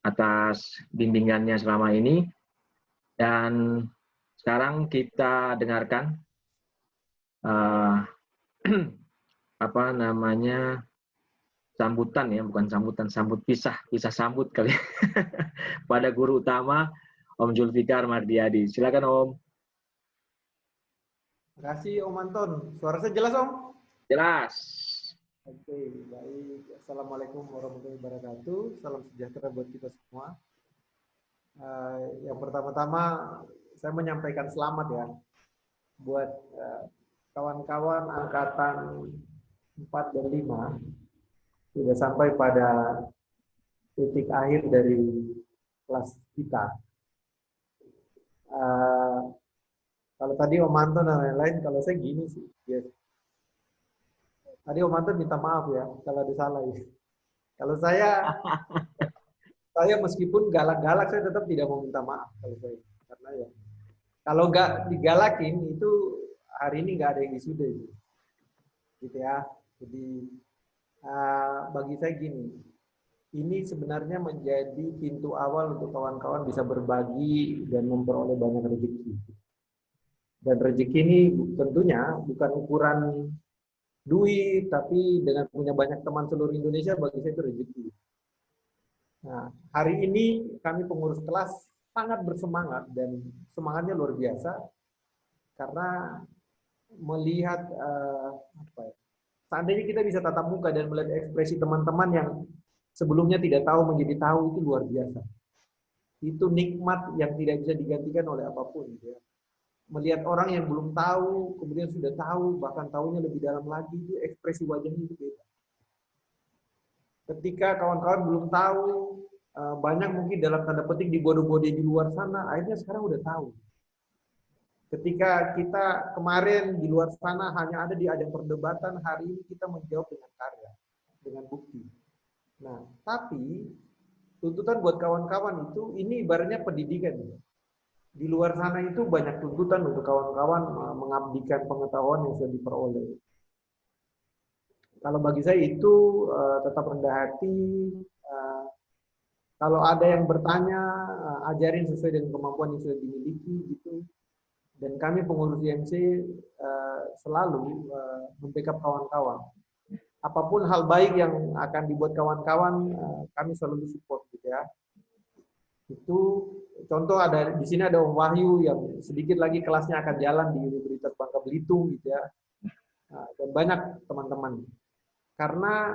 atas bimbingannya selama ini, dan sekarang kita dengarkan sambutan ya, bukan sambutan, pisah sambut kali pada guru utama Om Zulfikar Mardiadi. Silakan Om. Terima kasih Om Anton. Suara saya jelas Om? Jelas. Oke, baik. Assalamualaikum warahmatullahi wabarakatuh. Salam sejahtera buat kita semua. Yang pertama-tama saya menyampaikan selamat ya buat kawan-kawan angkatan 4 dan 5 sudah sampai pada titik akhir dari kelas kita. Kalau tadi Om Anton dan lain-lain, kalau saya gini sih, yes. Tadi Om Anton minta maaf ya kalau ada salah ya. Kalau saya meskipun galak-galak, saya tetap tidak mau minta maaf kalau saya, karena ya kalau nggak digalakin itu hari ini nggak ada yang wisuda gitu ya. Jadi bagi saya gini, ini sebenarnya menjadi pintu awal untuk kawan-kawan bisa berbagi dan memperoleh banyak rezeki. Dan rezeki ini tentunya bukan ukuran duit, tapi dengan punya banyak teman seluruh Indonesia, bagi saya itu rezeki. Nah, hari ini kami pengurus kelas sangat bersemangat dan semangatnya luar biasa karena melihat seandainya kita bisa tatap muka dan melihat ekspresi teman-teman yang sebelumnya tidak tahu menjadi tahu, itu luar biasa. Itu nikmat yang tidak bisa digantikan oleh apapun. Ya. Melihat orang yang belum tahu, kemudian sudah tahu, bahkan tahunya lebih dalam lagi, itu ekspresi wajahnya itu beda. Ketika kawan-kawan belum tahu, banyak mungkin dalam tanda petik dibodoh-bodoh di luar sana, akhirnya sekarang udah tahu. Ketika kita kemarin di luar sana hanya ada di ajang perdebatan, hari ini kita menjawab dengan karya, dengan bukti. Nah, tapi tuntutan buat kawan-kawan itu, ini ibaratnya pendidikan. Di luar sana itu banyak tuntutan untuk kawan-kawan mengabdikan pengetahuan yang sudah diperoleh. Kalau bagi saya itu tetap rendah hati. Kalau ada yang bertanya, ajarin sesuai dengan kemampuan yang sudah dimiliki gitu. Dan kami pengurus IMC selalu membackup kawan-kawan. Apapun hal baik yang akan dibuat kawan-kawan, kami selalu support gitu ya. Itu contoh ada di sini ada Om Wahyu yang sedikit lagi kelasnya akan jalan di Universitas Bangka Belitung gitu ya. Dan banyak teman-teman. Karena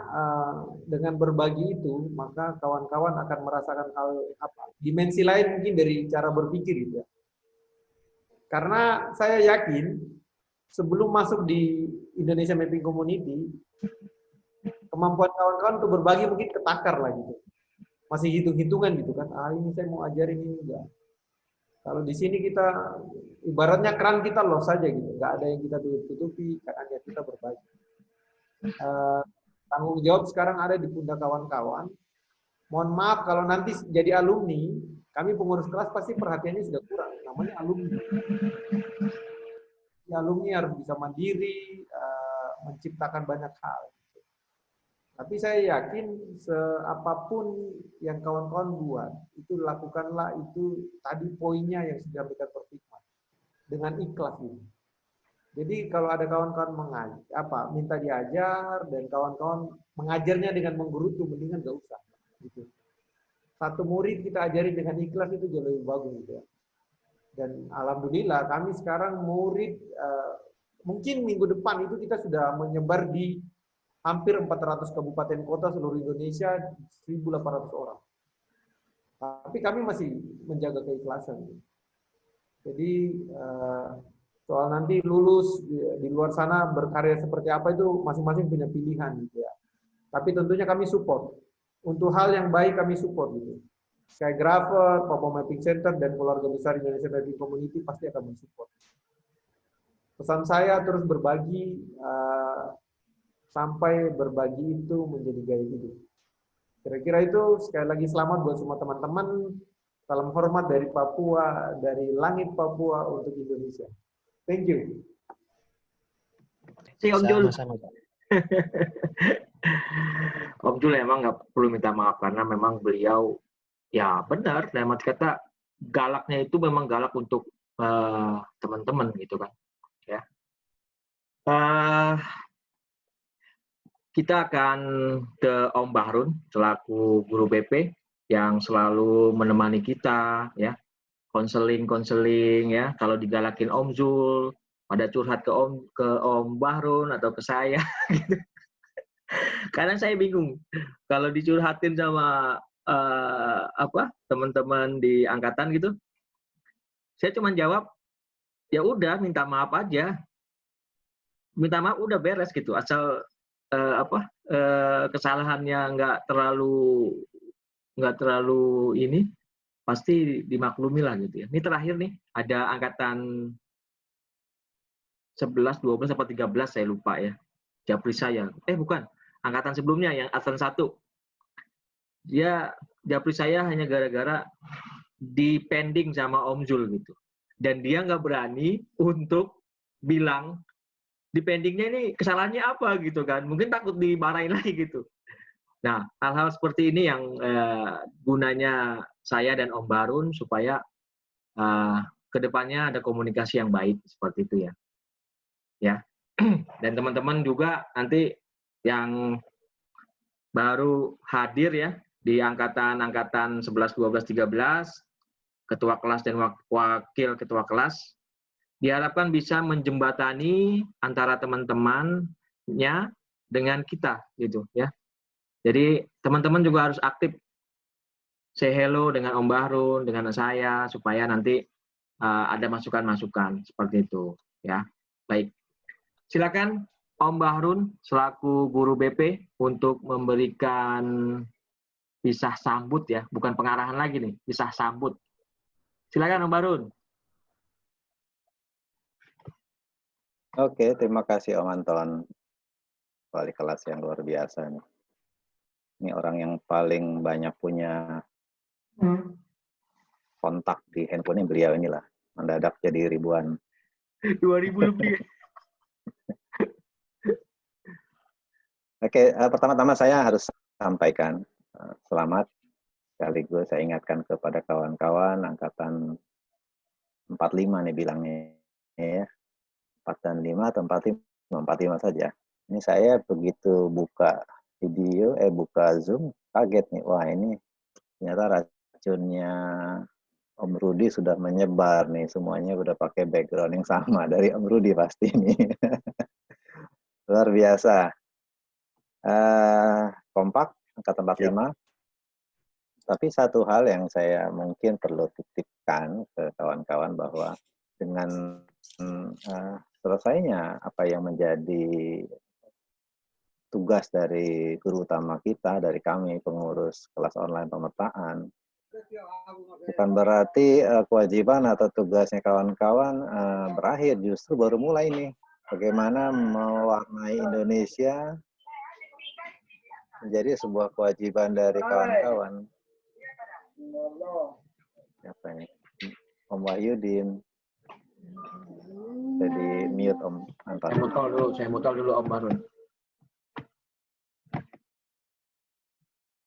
dengan berbagi itu, maka kawan-kawan akan merasakan hal dimensi lain mungkin dari cara berpikir gitu ya. Karena saya yakin sebelum masuk di Indonesia Mapping Community, kemampuan kawan-kawan untuk berbagi mungkin ketakar lah gitu. Masih hitung-hitungan gitu kan. Ini saya mau ajarin ini enggak. Kalau di sini kita ibaratnya keran kita los saja gitu, nggak ada yang kita tutupi, karena kita berbagi. Tanggung jawab sekarang ada di pundak kawan-kawan. Mohon maaf kalau nanti jadi alumni, kami pengurus kelas pasti perhatiannya sudah kurang. Namanya alumni. Ya, alumni harus bisa mandiri, menciptakan banyak hal. Tapi saya yakin apapun yang kawan-kawan buat, itu lakukanlah itu tadi poinnya yang sudah kita Fikman. Dengan ikhlas ini. Jadi kalau ada kawan-kawan minta diajar dan kawan-kawan mengajarnya dengan menggerutu, mendingan gak usah. Gitu. Satu murid kita ajari dengan ikhlas itu jauh lebih bagus gitu ya. Dan alhamdulillah kami sekarang murid mungkin minggu depan itu kita sudah menyebar di hampir 400 kabupaten kota seluruh Indonesia, 1.800 orang. Tapi kami masih menjaga keikhlasan. Jadi soal nanti lulus di luar sana berkarya seperti apa itu masing-masing punya pilihan gitu ya. Tapi tentunya kami support. Untuk hal yang baik kami support gitu. Skygrapher, Papua Mapping Center, dan keluarga besar Indonesia Mapping Community pasti akan mensupport. Pesan saya terus berbagi, sampai berbagi itu menjadi gaya hidup. Kira-kira itu, sekali lagi selamat buat semua teman-teman. Salam hormat dari Papua, dari langit Papua untuk Indonesia. Thank you. Si Om Jul. Sama-sama, Pak. Om Jul emang nggak perlu minta maaf karena memang beliau ya benar, dalam arti kata galaknya itu memang galak untuk teman-teman gitu kan. Ya. Kita akan ke Om Bahrun selaku guru BP yang selalu menemani kita ya, konseling ya. Kalau digalakin Om Zul, pada curhat ke Om Bahrun atau ke saya gitu. Karena saya bingung kalau dicurhatin sama teman-teman di angkatan gitu, saya cuma jawab ya udah minta maaf aja, minta maaf udah beres gitu, asal kesalahannya nggak terlalu ini pasti dimaklumi lah gitu ya. Ini terakhir nih ada angkatan 11, 12 atau 13 saya lupa ya. Japri saya. Bukan. Angkatan sebelumnya yang angkatan 1. Dia japri saya hanya gara-gara dipending sama Om Zul gitu. Dan dia nggak berani untuk bilang dipendingnya ini kesalahannya apa gitu kan. Mungkin takut dimarahin lagi gitu. Nah, hal-hal seperti ini yang gunanya saya dan Om Bahrun supaya kedepannya ada komunikasi yang baik seperti itu ya. Ya, dan teman-teman juga nanti yang baru hadir ya di angkatan 11, 12, 13, ketua kelas dan wakil ketua kelas, diharapkan bisa menjembatani antara teman-temannya dengan kita gitu ya. Jadi teman-teman juga harus aktif say hello dengan Om Bahrun, dengan saya supaya nanti ada masukan-masukan seperti itu ya. Baik. Silakan Om Bahrun selaku guru BP untuk memberikan pisah sambut ya, bukan pengarahan lagi nih, pisah sambut. Silakan Om Bahrun. Oke, terima kasih Om Anton. Wali kelas yang luar biasa nih. Ini orang yang paling banyak punya kontak di handphone beliau inilah. Mendadak jadi ribuan. 2000 lebih. Oke, pertama-tama saya harus sampaikan selamat. Sekaligus saya ingatkan kepada kawan-kawan angkatan 45 nih bilangnya ya. 4 dan 5 atau 45 saja. Ini saya begitu buka video, buka Zoom, kaget nih. Wah ini ternyata racunnya Om Rudi sudah menyebar nih. Semuanya udah pakai background yang sama dari Om Rudi pasti nih. Luar biasa. Kompak, angkatan 45. Tapi satu hal yang saya mungkin perlu titipkan ke kawan-kawan bahwa dengan selesainya apa yang menjadi tugas dari guru utama kita, dari kami pengurus kelas online pemetaan, Bukan berarti kewajiban atau tugasnya kawan-kawan berakhir, justru baru mulai nih. Bagaimana mewarnai Indonesia menjadi sebuah kewajiban dari kawan-kawan. Siapa ini? Om Wahyudin. Jadi mute Om Anton. Saya mutal dulu Om Harun.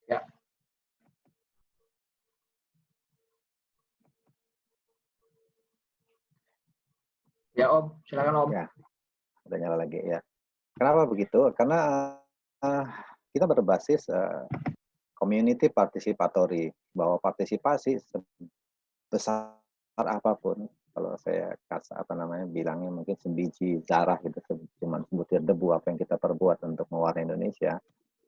Ya. Ya Om, silakan Om. Ya, udah nyala lagi ya. Kenapa begitu? Karena kita berbasis community participatory, bahwa partisipasi sebesar apapun, kalau saya bilangnya mungkin sebiji zarah gitu, cuma sebutir debu apa yang kita perbuat untuk mewarnai Indonesia,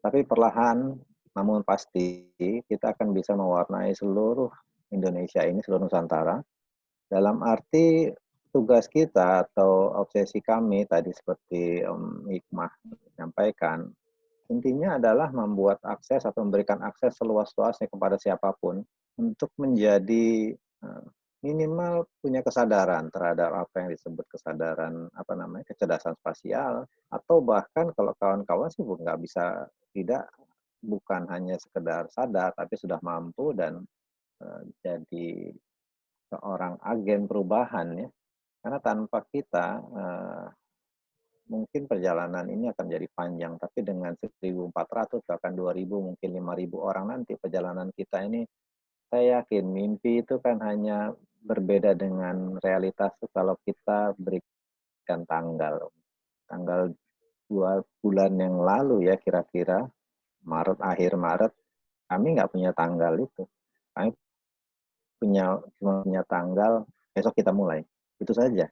tapi perlahan namun pasti kita akan bisa mewarnai seluruh Indonesia ini, seluruh Nusantara, dalam arti tugas kita atau obsesi kami tadi seperti Om Hikmah menyampaikan, intinya adalah membuat akses atau memberikan akses seluas-luasnya kepada siapapun untuk menjadi minimal punya kesadaran terhadap apa yang disebut kesadaran kecerdasan spasial, atau bahkan kalau kawan-kawan sih nggak bisa bukan hanya sekedar sadar tapi sudah mampu dan jadi seorang agen perubahan ya. Karena tanpa kita mungkin perjalanan ini akan jadi panjang, tapi dengan 1.400 bahkan 2.000 mungkin 5.000 orang nanti perjalanan kita ini, saya yakin mimpi itu kan hanya berbeda dengan realitas kalau kita berikan tanggal 2 bulan yang lalu ya kira-kira akhir Maret kami nggak punya tanggal itu, kami cuma punya tanggal besok kita mulai, itu saja.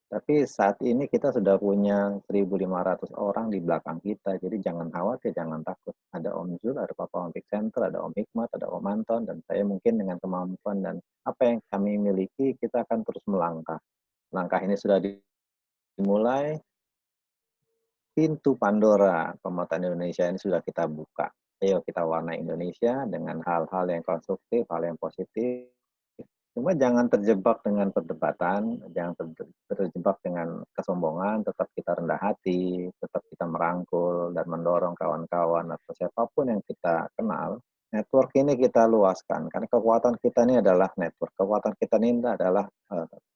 Tapi saat ini kita sudah punya 1.500 orang di belakang kita, jadi jangan khawatir, jangan takut. Ada Om Zul, ada Papa Olympic Center, ada Om Hikmat, ada Om Anton, dan saya mungkin dengan kemampuan dan apa yang kami miliki, kita akan terus melangkah. Langkah ini sudah dimulai, pintu Pandora pemetaan Indonesia ini sudah kita buka. Ayo kita warnai Indonesia dengan hal-hal yang konstruktif, hal yang positif. Cuma jangan terjebak dengan perdebatan, jangan terjebak dengan kesombongan, tetap kita rendah hati, tetap kita merangkul dan mendorong kawan-kawan atau siapapun yang kita kenal. Network ini kita luaskan, karena kekuatan kita ini adalah network, kekuatan kita ini adalah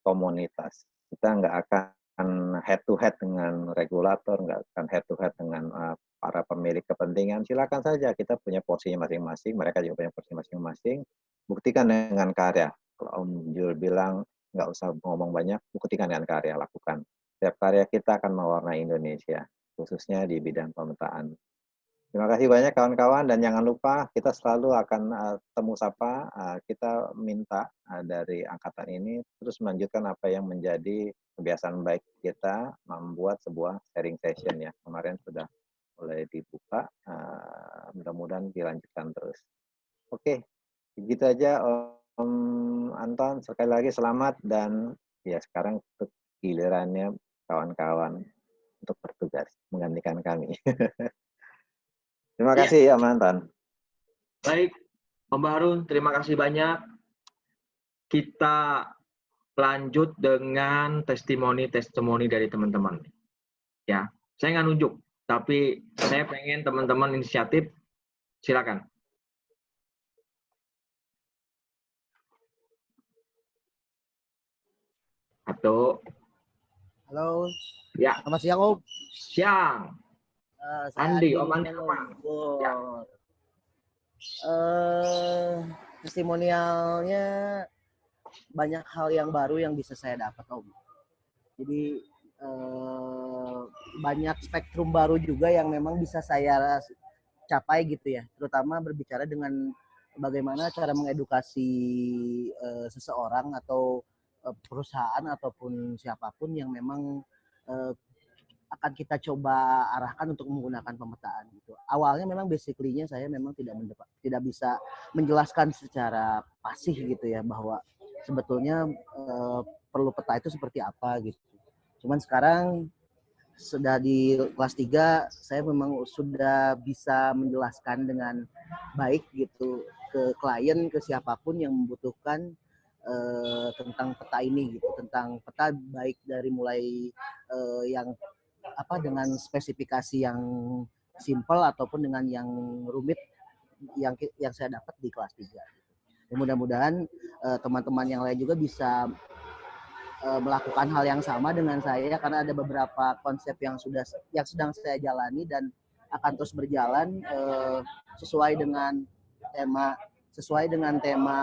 komunitas. Kita nggak akan head to head dengan regulator, nggak akan head to head dengan para pemilik kepentingan. Silakan saja, kita punya porsinya masing-masing, mereka juga punya porsi masing-masing. Buktikan dengan karya. Kalau Om Jul bilang nggak usah ngomong banyak, buktikan dengan karya, lakukan. Setiap karya kita akan mewarnai Indonesia, khususnya di bidang pemetaan. Terima kasih banyak kawan-kawan, dan jangan lupa kita selalu akan temu sapa, kita minta dari angkatan ini terus melanjutkan apa yang menjadi kebiasaan baik kita, membuat sebuah sharing session ya. Kemarin sudah mulai dibuka, mudah-mudahan dilanjutkan terus. Oke, begitu aja Om Anton, sekali lagi selamat, dan ya sekarang gilirannya kawan-kawan untuk bertugas menggantikan kami. Terima kasih Om Anton. Baik, Om Harun, terima kasih banyak. Kita lanjut dengan testimoni dari teman-teman. Ya, saya nggak nunjuk, tapi saya pengen teman-teman inisiatif, silakan. Halo. Ya. Selamat siang Om. Siang. Andi, Om Andi ya. Testimonialnya banyak hal yang baru yang bisa saya dapat Om. Jadi banyak spektrum baru juga yang memang bisa saya capai gitu ya. Terutama berbicara dengan bagaimana cara mengedukasi seseorang atau perusahaan ataupun siapapun yang memang akan kita coba arahkan untuk menggunakan pemetaan gitu. Awalnya memang basically-nya saya memang tidak bisa menjelaskan secara fasih gitu ya, bahwa sebetulnya perlu peta itu seperti apa gitu. Cuman sekarang sudah di kelas 3 saya memang sudah bisa menjelaskan dengan baik gitu ke klien, ke siapapun yang membutuhkan tentang peta ini gitu, tentang peta baik dari mulai yang apa dengan spesifikasi yang simple ataupun dengan yang rumit yang saya dapat di kelas 3. Dan mudah-mudahan teman-teman yang lain juga bisa melakukan hal yang sama dengan saya, karena ada beberapa konsep yang sedang saya jalani dan akan terus berjalan sesuai dengan tema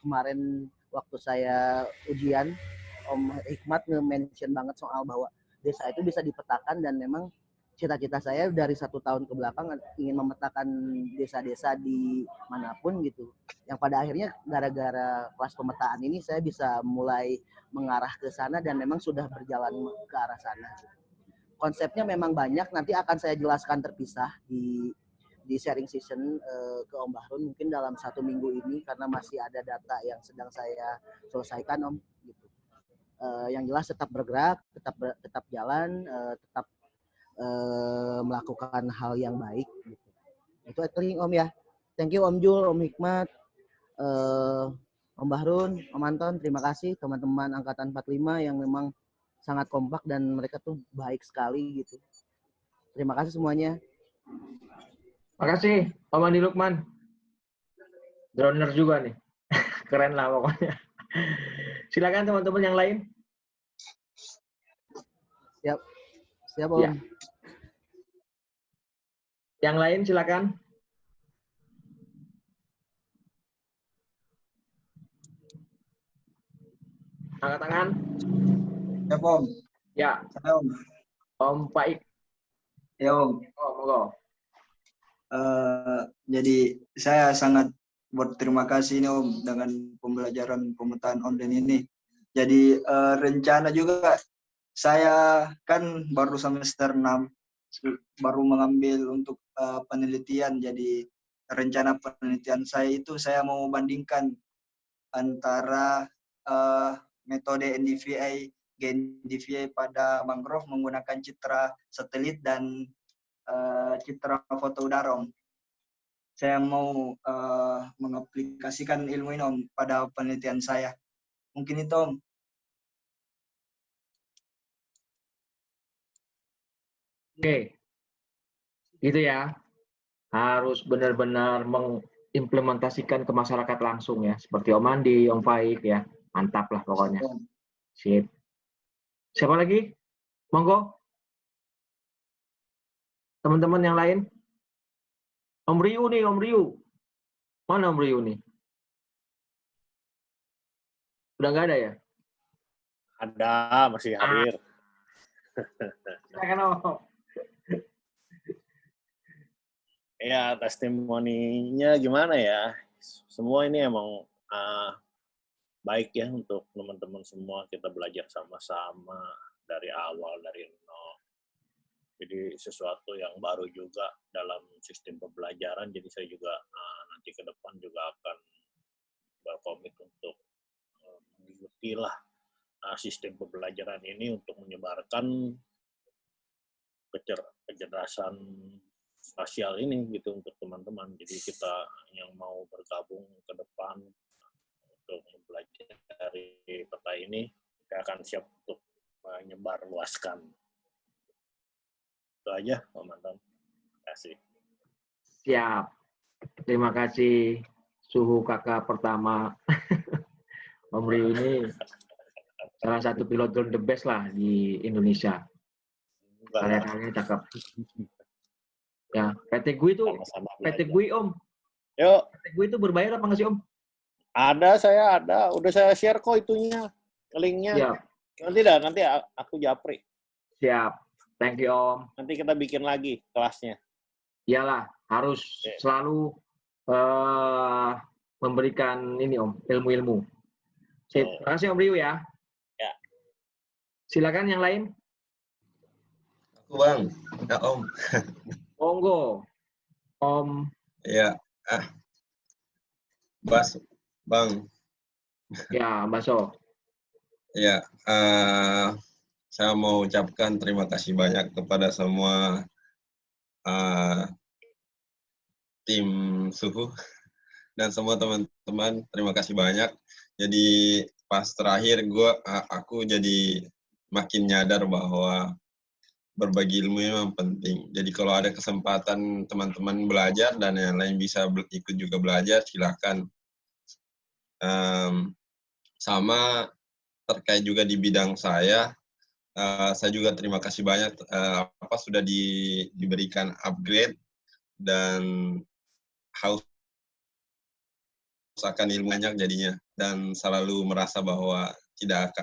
kemarin waktu saya ujian. Om Hikmat nge-mention banget soal bahwa desa itu bisa dipetakan, dan memang cita-cita saya dari 1 tahun ke belakang ingin memetakan desa-desa di manapun gitu. Yang pada akhirnya gara-gara kelas pemetaan ini saya bisa mulai mengarah ke sana dan memang sudah berjalan ke arah sana. Konsepnya memang banyak, nanti akan saya jelaskan terpisah di sharing session ke Om Bahrun mungkin dalam 1 minggu ini, karena masih ada data yang sedang saya selesaikan Om gitu. Yang jelas tetap bergerak, tetap jalan, tetap melakukan hal yang baik gitu. Itu actually Om ya. Thank you Om Jul, Om Hikmat, Om Bahrun, Om Anton, terima kasih teman-teman angkatan 45 yang memang sangat kompak dan mereka tuh baik sekali gitu. Terima kasih semuanya. Makasih Om Andi Lukman. Droner juga nih. Keren lah pokoknya. Silakan teman-teman yang lain. Siap Om. Ya. Yang lain silakan. Angkat tangan. Ya, Om. Ya. Saya, Om. Om Paik. Ya, Om. Oh, monggo. Jadi saya sangat berterima kasih nih Om dengan pembelajaran pemetaan online ini. Jadi rencana juga saya kan baru semester 6, baru mengambil untuk penelitian. Jadi rencana penelitian saya itu saya mau bandingkan antara metode NDVI, GNDVI pada mangrove menggunakan citra satelit dan citra foto udara. Saya mau mengaplikasikan ilmu ini Om pada penelitian saya. Mungkin itu Om. Oke. Gitu ya. Harus benar-benar mengimplementasikan ke masyarakat langsung ya. Seperti Om Andi, Om Faik ya. Mantap lah pokoknya. Sip. Siapa lagi? Monggo. Teman-teman yang lain. Om Riu nih, Om Riu. Mana Om Riu nih? Udah nggak ada ya? Ada, masih hadir. Silakan Om. Ya, testimoninya gimana ya? Semua ini emang baik ya untuk teman-teman semua. Kita belajar sama-sama dari awal, dari nol. Jadi sesuatu yang baru juga dalam sistem pembelajaran. Jadi saya juga nanti ke depan juga akan berkomit untuk mengikuti lah sistem pembelajaran ini untuk menyebarkan kecerdasan spasial ini gitu untuk teman-teman. Jadi kita yang mau bergabung ke depan untuk mempelajari peta ini, kita akan siap untuk menyebar luaskan. Itu aja, teman-teman. Terima kasih. Siap. Terima kasih suhu kakak pertama. Om Riu ini salah satu pilot drone the best lah di Indonesia. Karya-karyanya cakep. Ya, PT GUI itu, PT GUI Om. Yuk. PT GUI itu berbayar apa nggak sih Om? Ada, saya ada. Udah saya share kok itunya, linknya. Siap. Nanti aku japri. Siap. Thank you Om. Nanti kita bikin lagi kelasnya. Iyalah, harus selalu memberikan ini Om, ilmu-ilmu. Sip. Terima kasih Om Riu ya. Ya. Silakan yang lain. Aku Bang, ya Om. Monggo. Om. Ya, Bang. Ya, Baso. Ya, saya mau ucapkan terima kasih banyak kepada semua tim suhu dan semua teman-teman, terima kasih banyak. Jadi pas terakhir aku jadi makin nyadar bahwa berbagi ilmu memang penting. Jadi kalau ada kesempatan teman-teman belajar dan yang lain bisa ikut juga belajar, silakan. Sama terkait juga di bidang saya juga terima kasih banyak sudah diberikan upgrade dan haus akan ilmu banyak jadinya, dan selalu merasa bahwa tidak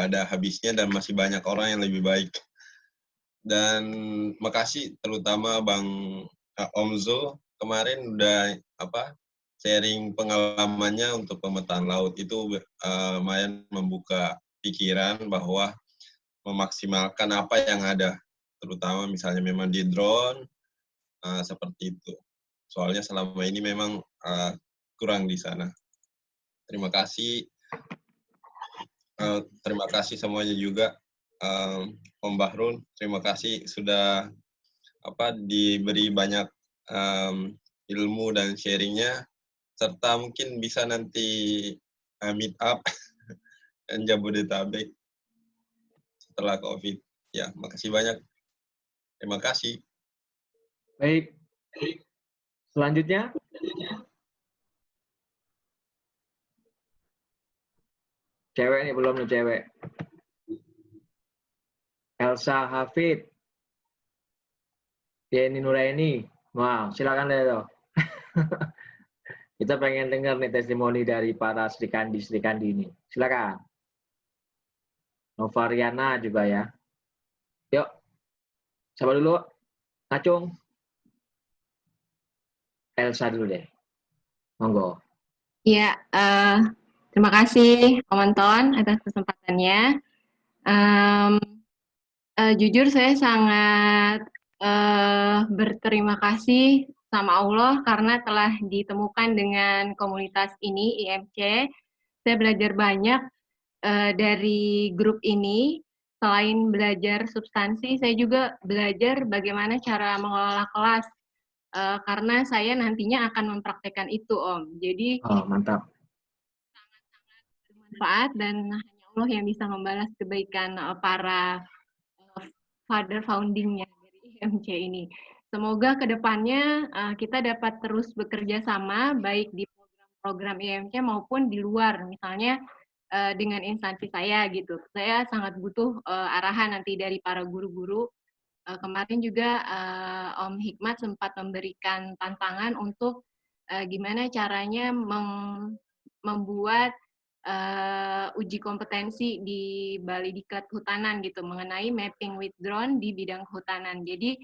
ada habisnya dan masih banyak orang yang lebih baik. Dan makasih terutama Bang Om Zo kemarin udah sharing pengalamannya untuk pemetaan laut. Itu lumayan membuka pikiran bahwa memaksimalkan apa yang ada, terutama misalnya memang di drone seperti itu. Soalnya selama ini memang kurang di sana. Terima kasih semuanya juga. Om Bahrun, terima kasih sudah diberi banyak ilmu dan sharingnya, serta mungkin bisa nanti meet up dan Jabodetabek setelah COVID. Ya, makasih banyak. Terima kasih. Baik. Selanjutnya. Cewek nih, belum nih cewek. Elsa Hafid. Yeni Nuraini. Wow, silakan deh toh. Kita pengen dengar nih testimoni dari para Sri Kandi ini. Silakan. Novariana juga ya. Yuk. Siapa dulu? Acung. Elsa dulu deh. Monggo. Ya, terima kasih Om Anton atas kesempatannya. Jujur saya sangat berterima kasih sama Allah karena telah ditemukan dengan komunitas ini, IMC. Saya belajar banyak dari grup ini. Selain belajar substansi, saya juga belajar bagaimana cara mengelola kelas. Karena saya nantinya akan mempraktekkan itu, Om. Jadi, mantap. Sangat-sangat bermanfaat dan hanya Allah yang bisa membalas kebaikan para father founding-nya dari IMC ini. Semoga kedepannya kita dapat terus bekerja sama, baik di program-program IMC maupun di luar, misalnya dengan instansi saya gitu. Saya sangat butuh arahan nanti dari para guru-guru. Kemarin juga Om Hikmat sempat memberikan tantangan untuk gimana caranya membuat uji kompetensi di Bali Diklat Kehutanan gitu mengenai mapping with drone di bidang kehutanan. Jadi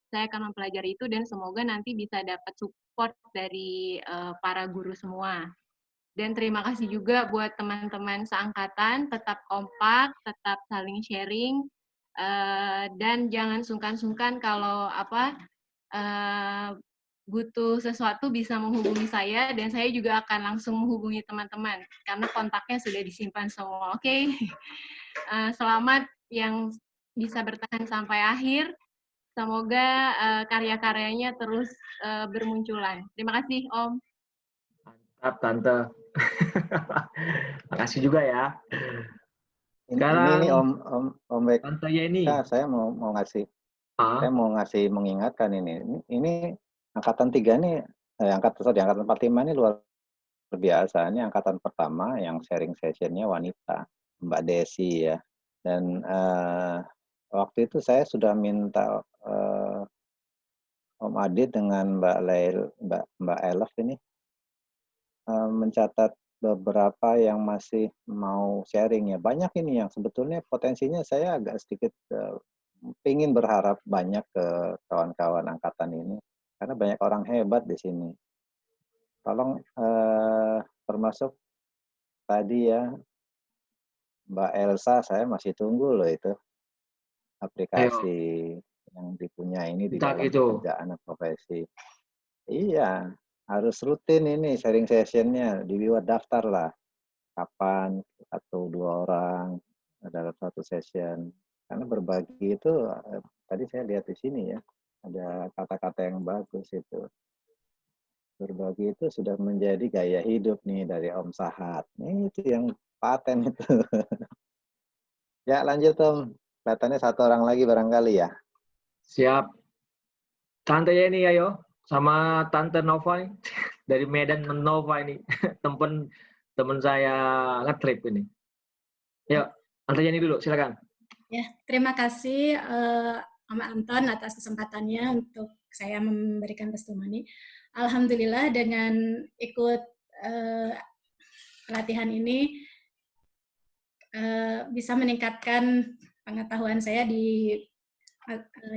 saya akan mempelajari itu dan semoga nanti bisa dapat support dari para guru semua. Dan terima kasih juga buat teman-teman seangkatan, tetap kompak, tetap saling sharing, dan jangan sungkan-sungkan kalau butuh sesuatu bisa menghubungi saya, dan saya juga akan langsung menghubungi teman-teman, karena kontaknya sudah disimpan semua. Oke. Selamat yang bisa bertahan sampai akhir. Semoga karya-karyanya terus bermunculan. Terima kasih, Om. Mantap, Tante. Makasih juga ya. Sekarang, ini Om Bek. Tante Yeni. Saya mau ngasih mengingatkan ini angkatan 3 nih, angkatan 45 ini luar biasa. Ini angkatan pertama yang sharing sessionnya wanita, Mbak Desi ya. Dan waktu itu saya sudah minta Om Adit dengan Mbak Elaf ini mencatat beberapa yang masih mau sharing ya. Banyak ini yang sebetulnya potensinya saya agak sedikit ingin berharap banyak ke kawan-kawan angkatan ini karena banyak orang hebat di sini. Tolong termasuk tadi ya Mbak Elsa, saya masih tunggu loh itu aplikasi yang dipunya ini di dalam pekerjaan dan profesi. Iya, harus rutin ini sharing sessionnya, dibuat daftar lah. Kapan, 1-2 orang dalam satu session. Karena berbagi itu, tadi saya lihat di sini ya, ada kata-kata yang bagus itu. Berbagi itu sudah menjadi gaya hidup nih dari Om Sahat. Nih, itu yang paten itu. Ya, lanjut Om. Kelihatannya satu orang lagi barangkali ya. Siap. Tante Yeni ayo. Sama Tante Nova nih. Dari Medan Nova ini. Temen saya nge-trip ini. Yuk, Tante Yeni dulu, silakan. Ya, terima kasih Om Anton atas kesempatannya untuk saya memberikan testimoni. Alhamdulillah dengan ikut pelatihan ini bisa meningkatkan pengetahuan saya di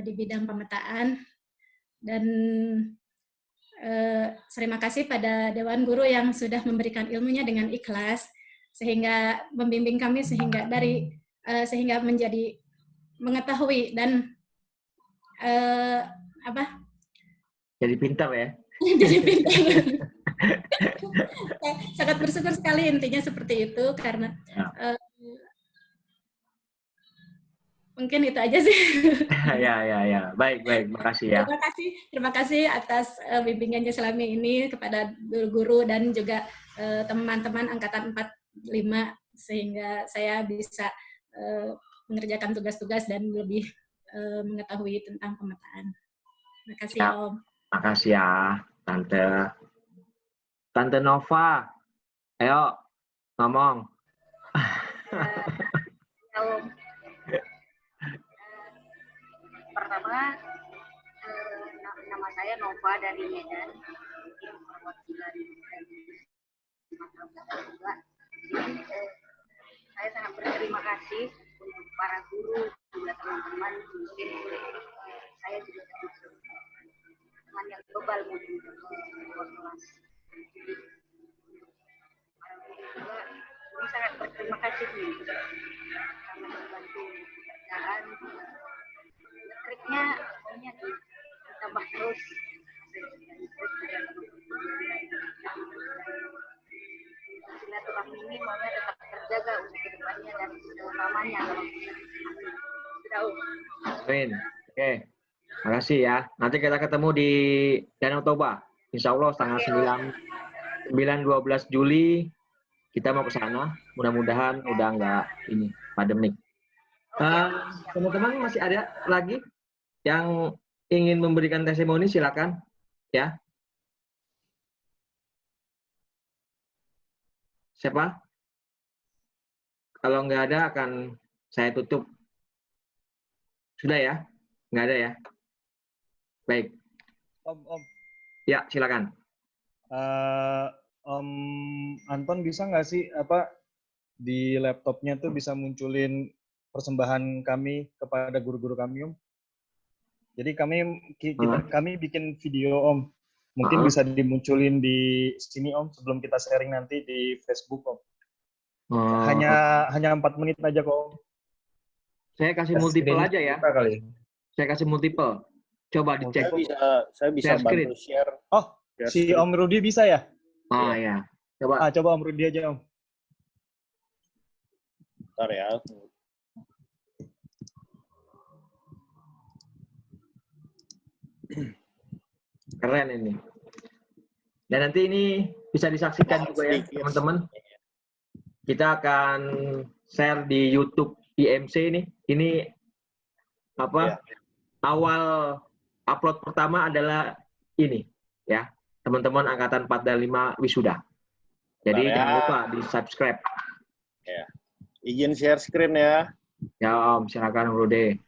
bidang pemetaan, dan terima kasih pada Dewan Guru yang sudah memberikan ilmunya dengan ikhlas sehingga membimbing kami sehingga menjadi mengetahui dan jadi pintar ya. Jadi pintar. Sangat bersyukur sekali, intinya seperti itu karena mungkin itu aja sih. Ya. Baik. Makasih ya. Terima kasih atas bimbingannya selama ini kepada guru dan juga teman-teman angkatan 45 sehingga saya bisa mengerjakan tugas-tugas dan lebih mengetahui tentang pemetaan. Terima kasih Ya. Om. Makasih ya, Tante Nova. Ayo, ngomong. Om. Pertama, nama saya Nova dari Medan, perwakilan dari Sumatera juga. Jadi, saya sangat berterima kasih untuk para guru, juga teman-teman. Mungkin saya juga termasuk teman yang global mungkin untuk kelas. Jadi, para guru juga, ini sangat berterima kasih nih, karena membantu pekerjaan. Triknya maunya ditambah terus. Silaturahmi ini maunya tetap terjaga untuk kedepannya dan selamanya. Sudah Om. Amin. Oke. Makasih ya. Nanti kita ketemu di Danau Toba. Insya Allah tanggal 9-12 Juli kita mau ke sana. Mudah-mudahan udah nggak ini pandemik. Teman-teman masih ada lagi yang ingin memberikan testimoni, silakan ya. Siapa? Kalau nggak ada akan saya tutup. Sudah ya? Nggak ada ya? Baik. Om. Ya, silakan. Om Anton bisa nggak sih di laptopnya tuh bisa munculin persembahan kami kepada guru-guru kami, Om? Jadi kami bikin video, Om. Mungkin bisa dimunculin di sini, Om, sebelum kita sharing nanti di Facebook, Om. Hanya 4 menit aja kok, Om. Saya kasih multiple aja ya. Saya kasih multiple. Coba dicek. Saya bisa bantu share. Oh, si Om Rudi bisa ya? Ya. Coba. Coba Om Rudi aja, Om. Bentar ya. Keren ini. Dan nanti ini bisa disaksikan juga ya, teman-teman. Kita akan share di YouTube IMC ini. Ini awal upload pertama adalah ini ya, teman-teman angkatan 4 dan 5 wisuda. Jadi jangan lupa di-subscribe. Ya. Izin share screen ya. Ya Om, silakan Om Rude.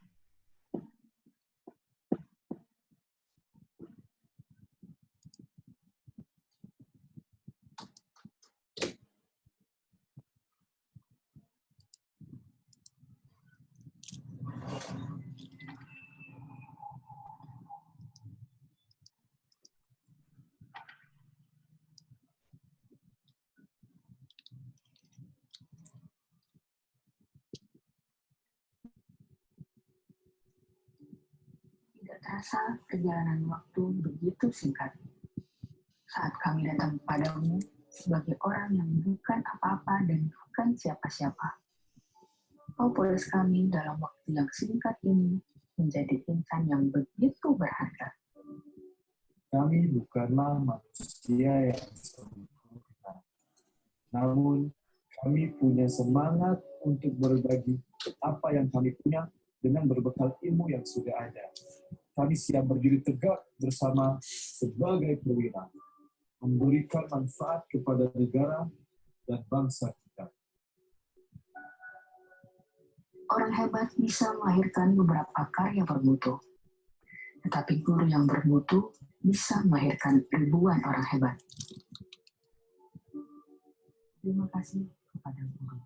Terasa perjalanan waktu begitu singkat. Saat kami datang padamu sebagai orang yang bukan apa-apa dan bukan siapa-siapa. Kau polis kami dalam waktu yang singkat ini menjadi insan yang begitu berharga. Kami bukanlah manusia yang sempurna. Namun, kami punya semangat untuk berbagi apa yang kami punya dengan berbekal ilmu yang sudah ada. Kami siap berdiri tegak bersama sebagai perwira, memberikan manfaat kepada negara dan bangsa kita. Orang hebat bisa melahirkan beberapa karya bermutu, tetapi guru yang bermutu bisa melahirkan ribuan orang hebat. Terima kasih kepada guru.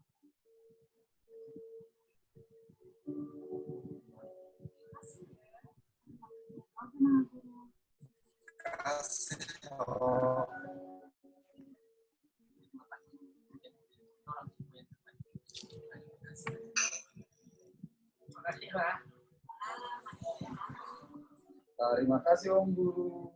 Terima kasih Om Guru.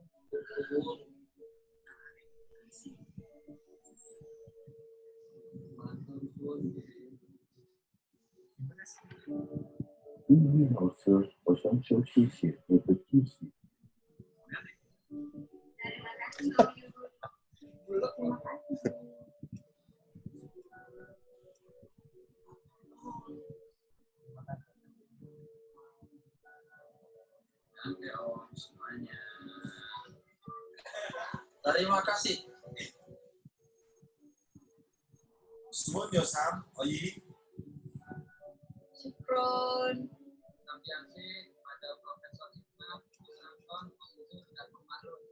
英语老师，我想休息写一个句子。 Semuanya. Terima kasih. Semuanya Sam, Oyi. Syukron. Terima kasih kepada Profesor Hikmat, Mas Anton, Mas Yusuf, dan Pak Marun.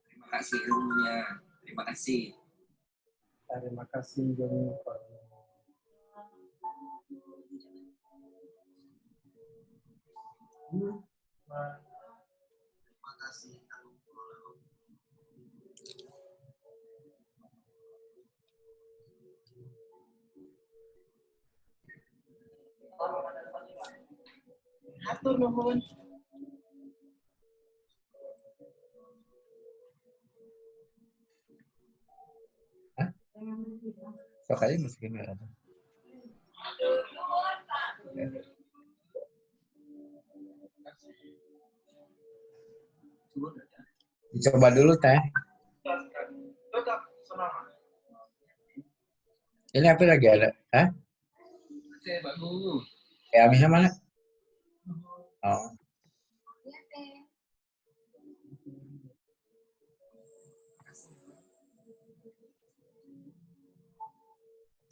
Terima kasih ilmunya. Terima kasih. Terima kasih Jennifer. Terima kasih. Hatur nuhun. Sok aja masukin nggak ada. Dicoba dulu teh. Tetap semangat. Ini apa lagi ada? Hah? Oke, bagus. Ya, Amisnya mana? Oh.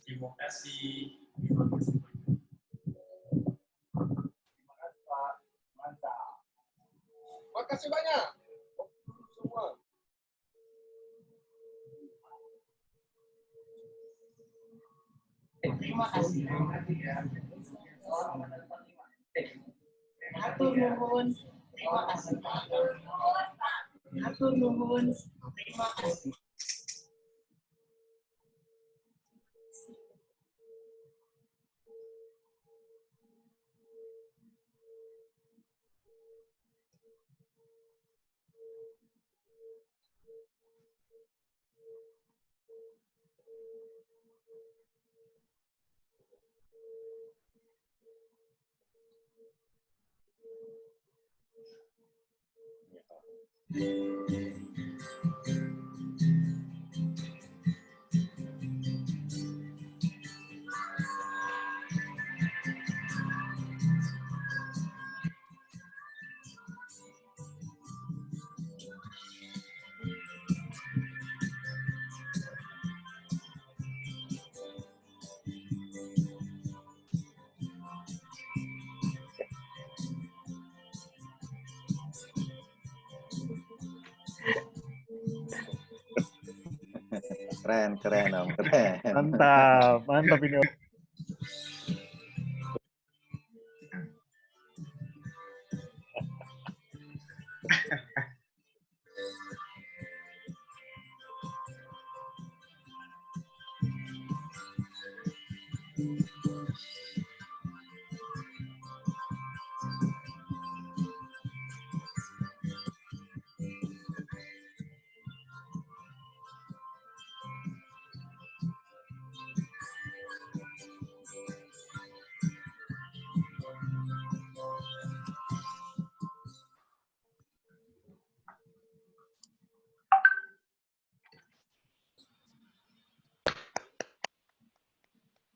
Terima kasih. Terima kasih Pak. Mantap. Makasih banyak. Semua. Terima kasih. Hatur nuhun. Terima kasih. Hatur nuhun. Terima kasih. Keren, keren Om, keren. Mantap, mantap ini Om.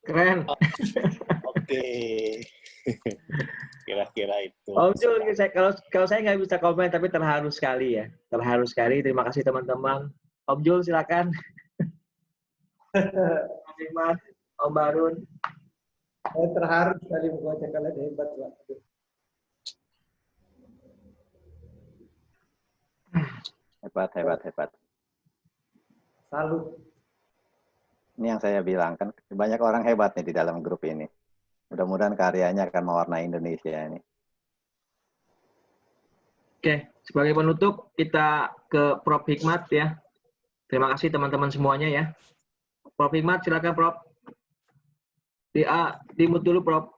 Keren. Oke. Kira-kira itu. Om Jul, kalau saya nggak bisa komen tapi terharu sekali ya. Terharu sekali. Terima kasih teman-teman. Om Jul silakan. Om Iman, Om Barun. Saya terharu sekali membaca kalian hebat, Pak. Hebat, hebat, hebat. Salut. Ini yang saya bilang, kan banyak orang hebat nih di dalam grup ini. Mudah-mudahan karyanya akan mewarnai Indonesia ini. Oke, sebagai penutup kita ke Prof. Hikmat ya. Terima kasih teman-teman semuanya ya. Prof. Hikmat silakan Prof. Dimut dulu Prof.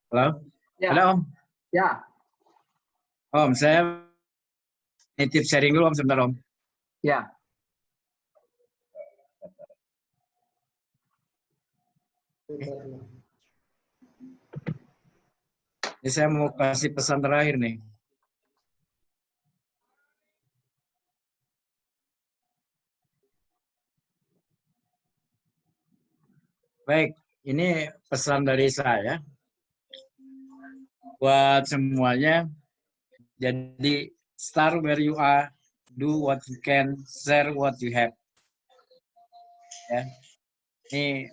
Halo? Ya. Halo Om? Ya. Om, saya nitip sharing dulu Om sebentar Om. Ya. Ini saya mau kasih pesan terakhir nih. Baik, ini pesan dari saya. Buat semuanya, jadi start where you are, do what you can, share what you have. Ya, ini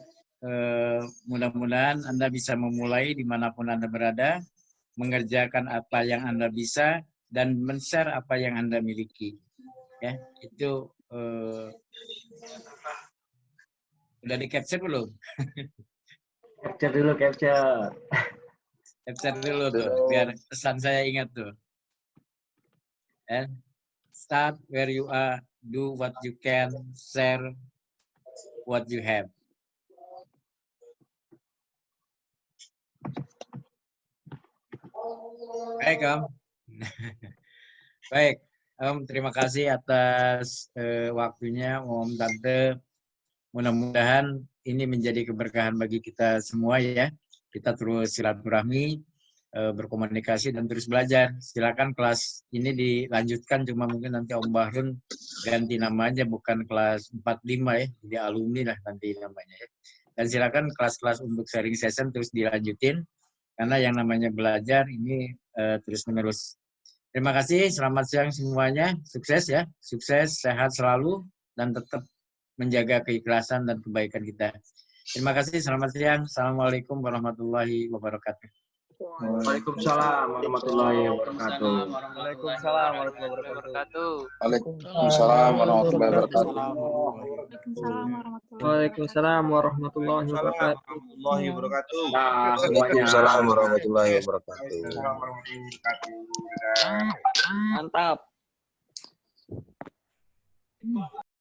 mudah-mudahan Anda bisa memulai dimanapun Anda berada, mengerjakan apa yang Anda bisa, dan men-share apa yang Anda miliki. Ya, itu udah di-capture belum? Capture dulu, capture. Capture dulu tuh, biar pesan saya ingat tuh. And start where you are, do what you can, share what you have. Baik, Om. Baik, Om, terima kasih atas waktunya, Om, Tante. Mudah-mudahan ini menjadi keberkahan bagi kita semua ya. Kita terus silaturahmi, berkomunikasi, dan terus belajar. Silakan kelas ini dilanjutkan, cuma mungkin nanti Om Bahrun ganti namanya, bukan kelas 45 ya, jadi alumni lah nanti namanya ya. Dan silakan kelas-kelas untuk sharing session terus dilanjutin, karena yang namanya belajar ini terus-menerus. Terima kasih, selamat siang semuanya, sukses ya, sukses, sehat selalu, dan tetap menjaga keikhlasan dan kebaikan kita. Terima kasih, selamat siang. Assalamualaikum warahmatullahi wabarakatuh. Waalaikumsalam warahmatullahi wabarakatuh. Waalaikumsalam warahmatullahi wabarakatuh. Waalaikumsalam warahmatullahi wabarakatuh. Waalaikumsalam warahmatullahi wabarakatuh. Waalaikumsalam warahmatullahi wabarakatuh. Mantap.